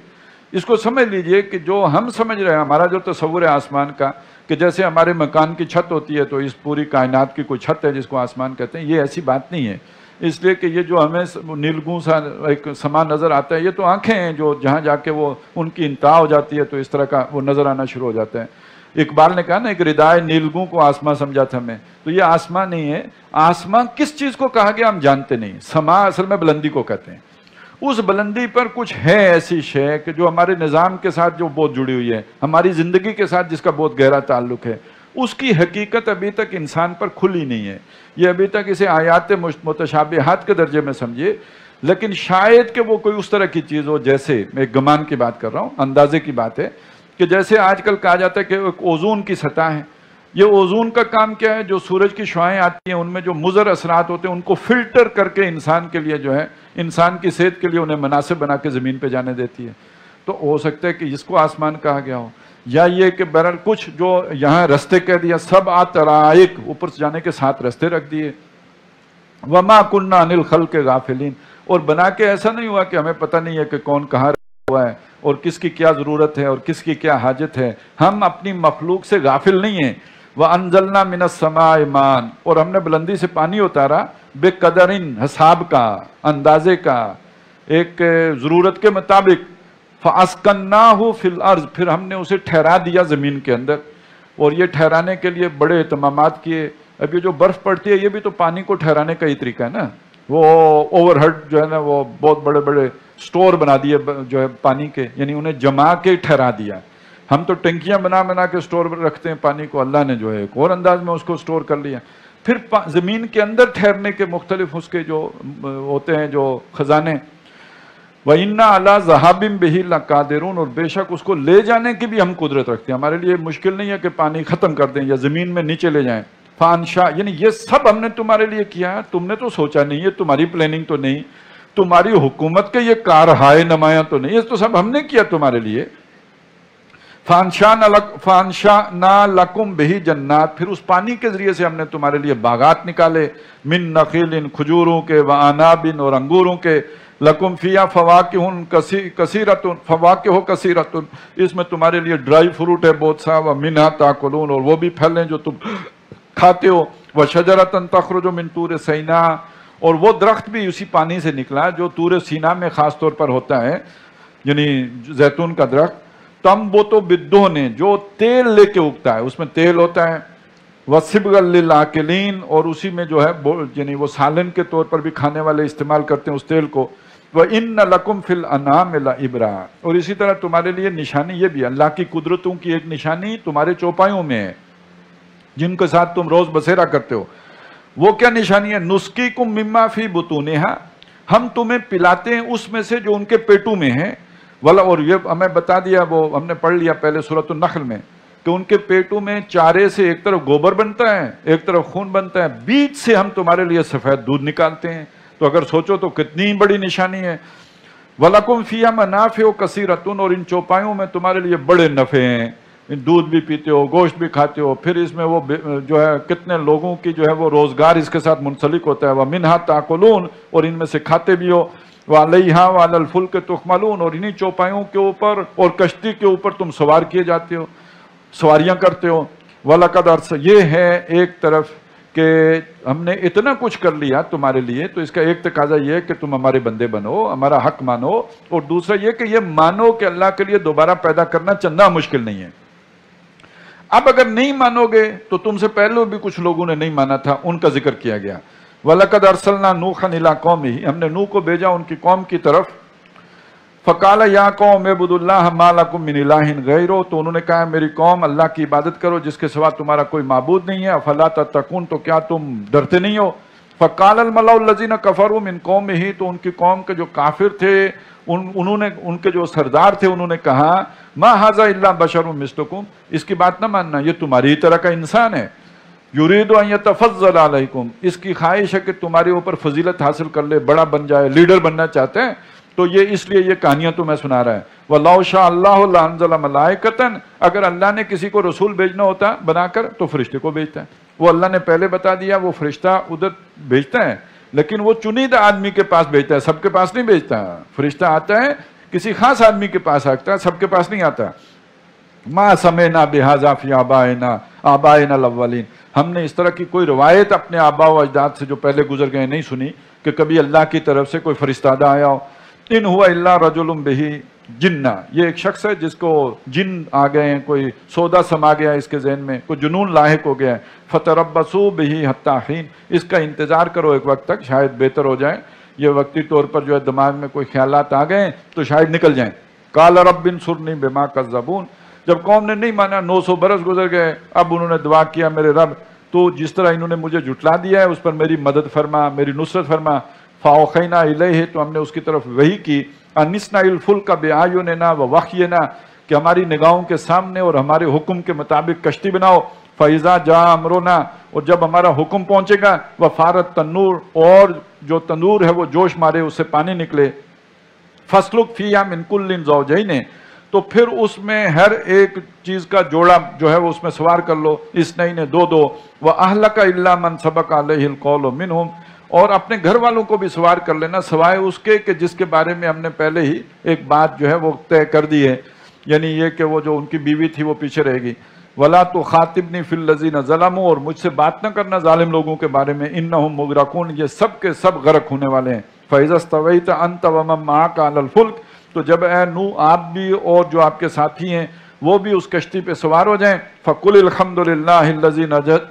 S1: اس کو سمجھ لیجئے کہ جو ہم سمجھ رہے ہیں، ہمارا جو تصور ہے آسمان کا، کہ جیسے ہمارے مکان کی چھت ہوتی ہے تو اس پوری کائنات کی کوئی چھت ہے جس کو آسمان کہتے ہیں، یہ ایسی بات نہیں ہے. اس لیے کہ یہ جو ہمیں نیلگوں سا ایک سما نظر آتا ہے، یہ تو آنکھیں ہیں جو جہاں جا کے وہ ان کی انتہا ہو جاتی ہے تو اس طرح کا وہ نظر آنا شروع ہو جاتا ہے. اقبال نے کہا نا، ایک ردائے نیلگوں کو آسمان سمجھا تھا میں. تو یہ آسمان نہیں ہے. آسمان کس چیز کو کہا گیا ہم جانتے نہیں. سما اصل میں بلندی کو کہتے ہیں. اس بلندی پر کچھ ہے ایسی شے کہ جو ہمارے نظام کے ساتھ جو بہت جڑی ہوئی ہے، ہماری زندگی کے ساتھ جس کا بہت گہرا تعلق ہے، اس کی حقیقت ابھی تک انسان پر کھلی نہیں ہے. یہ ابھی تک اسے آیات متشابہات کے درجے میں سمجھے، لیکن شاید کہ وہ کوئی اس طرح کی چیز ہو، جیسے میں ایک گمان کی بات کر رہا ہوں، اندازے کی بات ہے، کہ جیسے آج کل کہا جاتا ہے کہ ایک اوزون کی سطح ہے. یہ اوزون کا کام کیا ہے؟ جو سورج کی شعاعیں آتی ہیں ان میں جو مضر اثرات ہوتے ہیں ان کو فلٹر کر کے انسان کے لیے جو ہے، انسان کی صحت کے لیے انہیں مناسب بنا کے زمین پہ جانے دیتی ہے. تو ہو سکتا ہے کہ اس کو آسمان کہا گیا ہو، یا یہ کہ بہرحال کچھ جو یہاں رستے کہہ دیا، 7 طرائق، اوپر سے جانے کے 7 رستے رکھ دیے. وما كنا عن الخلق غافلین، اور بنا کے ایسا نہیں ہوا کہ ہمیں پتہ نہیں ہے کہ کون کہاں رکھا ہوا ہے اور کس کی کیا ضرورت ہے اور کس کی کیا حاجت ہے. ہم اپنی مخلوق سے غافل نہیں ہیں. وَأَنزَلْنَا مِنَ السَّمَاءِ مَاءً، اور ہم نے بلندی سے پانی اتارا، بے قدرن، حساب کا، اندازے کا، ایک ضرورت کے مطابق. فَأَسْكَنَّاهُ فِي الْأَرْضِ، پھر ہم نے اسے ٹھہرا دیا زمین کے اندر. اور یہ ٹھہرانے کے لیے بڑے اہتمامات کیے. اب یہ جو برف پڑتی ہے یہ بھی تو پانی کو ٹھہرانے کا ہی طریقہ ہے نا. وہ اوور ہیڈ جو ہے نا، وہ بہت بڑے بڑے سٹور بنا دیے جو ہے پانی کے، یعنی انہیں جما کے ٹھہرا دیا. ہم تو ٹنکیاں بنا کے سٹور رکھتے ہیں پانی کو، اللہ نے جو ہے ایک اور انداز میں اس کو سٹور کر لیا. پھر زمین کے اندر ٹھہرنے کے مختلف اس کے جو ہوتے ہیں جو خزانے. وَإِنَّا عَلَىٰ ذَهَابٍ بِهِ لَقَادِرُونَ، اور بے شک اس کو لے جانے کی بھی ہم قدرت رکھتے ہیں. ہمارے لیے مشکل نہیں ہے کہ پانی ختم کر دیں یا زمین میں نیچے لے جائیں. فانشا، یعنی یہ سب ہم نے تمہارے لیے کیا ہے. تم نے تو سوچا نہیں، یہ تمہاری پلاننگ تو نہیں، تمہاری حکومت کے یہ کارہائے نمایاں تو نہیں، یہ تو سب ہم نے کیا تمہارے لیے. فانشأنا لکم بہ جنات، پھر اس پانی کے ذریعے سے ہم نے تمہارے لیے باغات نکالے. من نخیل، کھجوروں کے، وعناب، اور انگوروں کے. لکم فیہا فواکہ کثیرۃ، فواکہ کثیرۃ، اس میں تمہارے لیے ڈرائی فروٹ ہے بہت سا. ومنھا تاکلون، اور وہ بھی پھلیں جو تم کھاتے ہو. وشجرۃ تخرج من طور سینا، اور وہ درخت بھی اسی پانی سے نکلا جو طور سینا میں خاص طور پر ہوتا ہے، یعنی زیتون کا درخت. تنبت بالدہن، جو تیل لے کے اگتا ہے، اس میں تیل ہوتا ہے. وصبغا للعاقلین، اور اسی میں جو ہے یعنی وہ سالن کے طور پر بھی کھانے والے استعمال کرتے ہیں اس تیل کو. وَإِنَّ لَكُمْ فِي الْأَنْعَامِ لَعِبْرَةً، اور اسی طرح تمہارے لیے نشانی یہ بھی، اللہ کی قدرتوں کی ایک نشانی تمہارے چوپایوں میں ہے جن کے ساتھ تم روز بسیرا کرتے ہو. وہ کیا نشانی ہے؟ نُسْقِيكُم مِّمَّا فِي بُطُونِهَا، ہم تمہیں پلاتے ہیں اس میں سے جو ان کے پیٹوں میں ہے. اور یہ ہمیں بتا دیا، وہ ہم نے پڑھ لیا پہلے سورۃ النحل میں، کہ ان کے پیٹوں میں چارے سے ایک طرف گوبر بنتا ہے ایک طرف خون بنتا ہے, بیچ سے ہم تمہارے لیے سفید دودھ نکالتے ہیں. تو اگر سوچو تو کتنی بڑی نشانی ہے. وَلَكُمْ فِيهَا مَنَافِعُ كَثِيرَةٌ, اور ان چوپایوں میں تمہارے لیے بڑے نفع ہیں. دودھ بھی پیتے ہو, گوشت بھی کھاتے ہو, پھر اس میں وہ جو ہے کتنے لوگوں کی جو ہے وہ روزگار اس کے ساتھ منسلک ہوتا ہے. وَمِنْهَا تَأْكُلُونَ, اور ان میں سے کھاتے بھی ہو. وَعَلَيْهَا وَعَلَى الْفُلْكِ تُحْمَلُونَ, اور انہی چوپایوں کے اوپر اور کشتی کے اوپر تم سوار کیے جاتے ہو, سواریاں کرتے ہو. وَلَقَدْ أَرْسَلْنَا, یہ ہے ایک طرف کہ ہم نے اتنا کچھ کر لیا تمہارے لیے, تو اس کا ایک تقاضا یہ ہے کہ تم ہمارے بندے بنو, ہمارا حق مانو, اور دوسرا یہ کہ یہ مانو کہ اللہ کے لیے دوبارہ پیدا کرنا چندہ مشکل نہیں ہے. اب اگر نہیں مانو گے تو تم سے پہلے بھی کچھ لوگوں نے نہیں مانا تھا, ان کا ذکر کیا گیا. وَلَقَدْ أَرْسَلْنَا نُوحًا إِلَىٰ قَوْمِهِ, ہم نے نوح کو بھیجا ان کی قوم کی طرف. فَقَالَ يَا قَوْمِ اعْبُدُوا اللَّهَ مَا لَكُم مِّنْ إِلَٰهٍ غَيْرُهُ, تو انہوں نے کہا میری قوم اللہ کی عبادت کرو جس کے سوا تمہارا کوئی معبود نہیں ہے. أَفَلَا تَتَّقُونَ, تو کیا تم ڈرتے نہیں ہو. فَقَالَ الْمَلَأُ الَّذِينَ كَفَرُوا مِنْ قَوْمِهِ, تو ان کی قوم کے جو کافر تھے انہوں نے, ان کے جو سردار تھے, انہوں نے کہا مَا هَٰذَا إِلَّا بَشَرٌ مِثْلُكُمْ, اس کی بات نہ ماننا, یہ تمہاری طرح کا انسان ہے. یرید ان یتفضل علیکم, اس کی خواہش ہے کہ تمہارے اوپر فضیلت حاصل کر لے, بڑا بن جائے, لیڈر بننا چاہتے ہیں, تو یہ اس لیے یہ کہانیاں تمہیں سنا رہا ہے. وَلَوْ شَاءَ اللَّهُ لَأَنزَلَ مَلَائِكَةً, اگر اللہ نے کسی کو رسول بھیجنا ہوتا بنا کر تو فرشتے کو بھیجتا ہے. وہ اللہ نے پہلے بتا دیا, وہ فرشتہ ادھر بھیجتا ہے, لیکن وہ چنیدہ آدمی کے پاس بھیجتا ہے, سب کے پاس نہیں بھیجتا. فرشتہ آتا ہے کسی خاص آدمی کے پاس آتا ہے, سب کے پاس نہیں آتا. مَا سَمِعْنَا بِهَٰذَا فِي آبَائِنَا الْأَوَّلِينَ, ہم نے اس طرح کی کوئی روایت اپنے آبا و اجداد سے جو پہلے گزر گئے نہیں سنی کہ کبھی اللہ کی طرف سے کوئی فرشتہ آیا ہو. ان ہوا الا رجل بہ جنہ, یہ ایک شخص ہے جس کو جن آ گئے ہیں, کوئی سودا سما گیا اس کے ذہن میں, کوئی جنون لاحق ہو گیا ہے. فتربصوا بہ حتی حین, اس کا انتظار کرو ایک وقت تک, شاید بہتر ہو جائے. یہ وقتی طور پر جو ہے دماغ میں کوئی خیالات آ گئے تو شاید نکل جائیں. قال رب انصرنی بما کذبون, جب قوم نے نہیں مانا, 900 برس گزر گئے, اب انہوں نے دعا کیا میرے رب تو جس طرح انہوں نے مجھے جھٹلا دیا ہے اس پر میری مدد فرما, میری نصرت فرما. فاوحینا الیہ, تو ہم نے اس کی طرف وحی کی, ان اصنع الفلک بأعیننا ووحینا, کہ ہماری نگاہوں کے سامنے اور ہمارے حکم کے مطابق کشتی بناؤ. فاذا جاء امرنا, اور جب ہمارا حکم پہنچے گا, وفارت تنور, اور جو تندور ہے وہ جوش مارے, اس سے پانی نکلے. فاسلک فیہا من کل زوجین, تو پھر اس میں ہر ایک چیز کا جوڑا جو ہے وہ اس میں سوار کر لو, اثنین, دو دو. وَأَهْلَكَ إِلَّا مَنْ سَبَقَ عَلَيْهِ الْقَوْلُ مِنْهُمْ, اور اپنے گھر والوں کو بھی سوار کر لینا سوائے اس کے کہ جس کے بارے میں ہم نے پہلے ہی ایک بات جو ہے وہ طے کر دی ہے, یعنی یہ کہ وہ جو ان کی بیوی تھی وہ پیچھے رہے گی. وَلَا تُخَاطِبْنِي فِي الَّذِينَ ظَلَمُوا, اور مجھ سے بات نہ کرنا ظالم لوگوں کے بارے میں. إِنَّهُمْ مُغْرَقُونَ, یہ سب کے سب غرق ہونے والے ہیں. فَإِذَا اسْتَوَيْتَ أَنْتَ وَمَن مَّعَكَ عَلَى الْفُلْكِ, تو جب اے نوح آپ بھی اور جو آپ کے ساتھی ہیں وہ بھی اس کشتی پہ سوار ہو جائیں. فَقُلِ الْحَمْدُ لِلَّهِ الَّذِي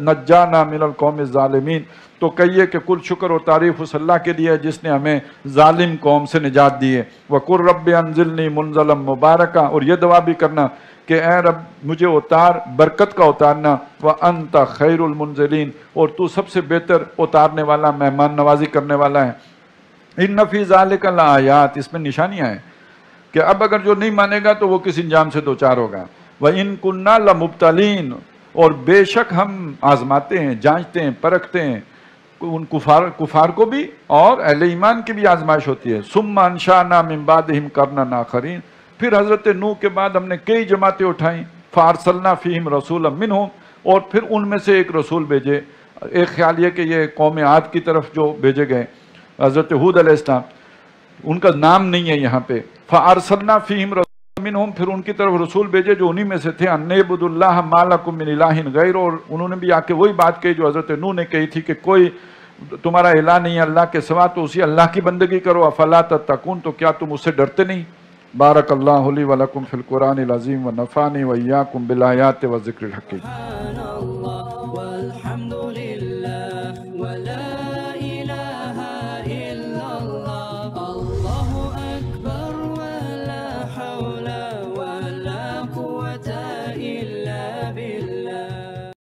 S1: نَجَّانَا مِنَ الْقَوْمِ الظَّالِمِينَ, تو کہیے کہ کل شکر و تعریف اس اللہ کے لیے جس نے ہمیں ظالم قوم سے نجات دی ہے. وَقُلْ رَبِّ أَنزِلْنِي مُنزَلًا مُبَارَكًا, اور یہ دعا بھی کرنا کہ اے رب مجھے اتار, برکت کا اتارنا. وَأَنْتَ خَيْرُ الْمُنزِلِينَ, اور تو سب سے بہتر اتارنے والا, مہمان نوازی کرنے والا ہے. إِنَّ فِي ذَلِكَ لَآيَاتٍ, اس میں نشانیاں ہیں کہ اب اگر جو نہیں مانے گا تو وہ کس انجام سے دوچار ہوگا. وَإِن كُنَّا لَمُبْتَلِينَ, اور بے شک ہم آزماتے ہیں, جانچتے ہیں, پرکھتے ہیں, ان کفار کو بھی اور اہل ایمان کی بھی آزمائش ہوتی ہے. ثُمَّ أَنشَأْنَا مِن بَعْدِهِمْ قَرْنًا آخَرِينَ, پھر حضرت نوح کے بعد ہم نے کئی جماعتیں اٹھائیں. فَأَرْسَلْنَا فِيهِمْ رَسُولًا مِّنْهُمْ, اور پھر ان میں سے ایک رسول بھیجے. ایک خیال یہ کہ یہ قوم عاد کی طرف جو بھیجے گئے, حضرت ہود علیہ السلام, ان کا نام نہیں ہے یہاں پہ. فَأَرْسَلْنَا فِيهِمْ رَسُولًا مِّنْهُمْ, پھر ان کی طرف رسول بھیجے جو انہی میں سے تھے. أَنْ اعْبُدُوا اللَّهَ مَا لَكُم مِّنْ إِلَٰهٍ غَيْرُهُ, اور انہوں نے بھی آ کے وہی بات کہی جو حضرت نوح نے کہی تھی کہ کوئی تمہارا الہ نہیں ہے اللہ کے سوا, تو اسی اللہ کی بندگی کرو. أَفَلَا تَتَّقُونَ, تو کیا تم اس سے ڈرتے نہیں. بارک اللہ لی ولکم فی القرآن العظیم ونفعنی وإیاکم بالآیات والذکر الحکیم.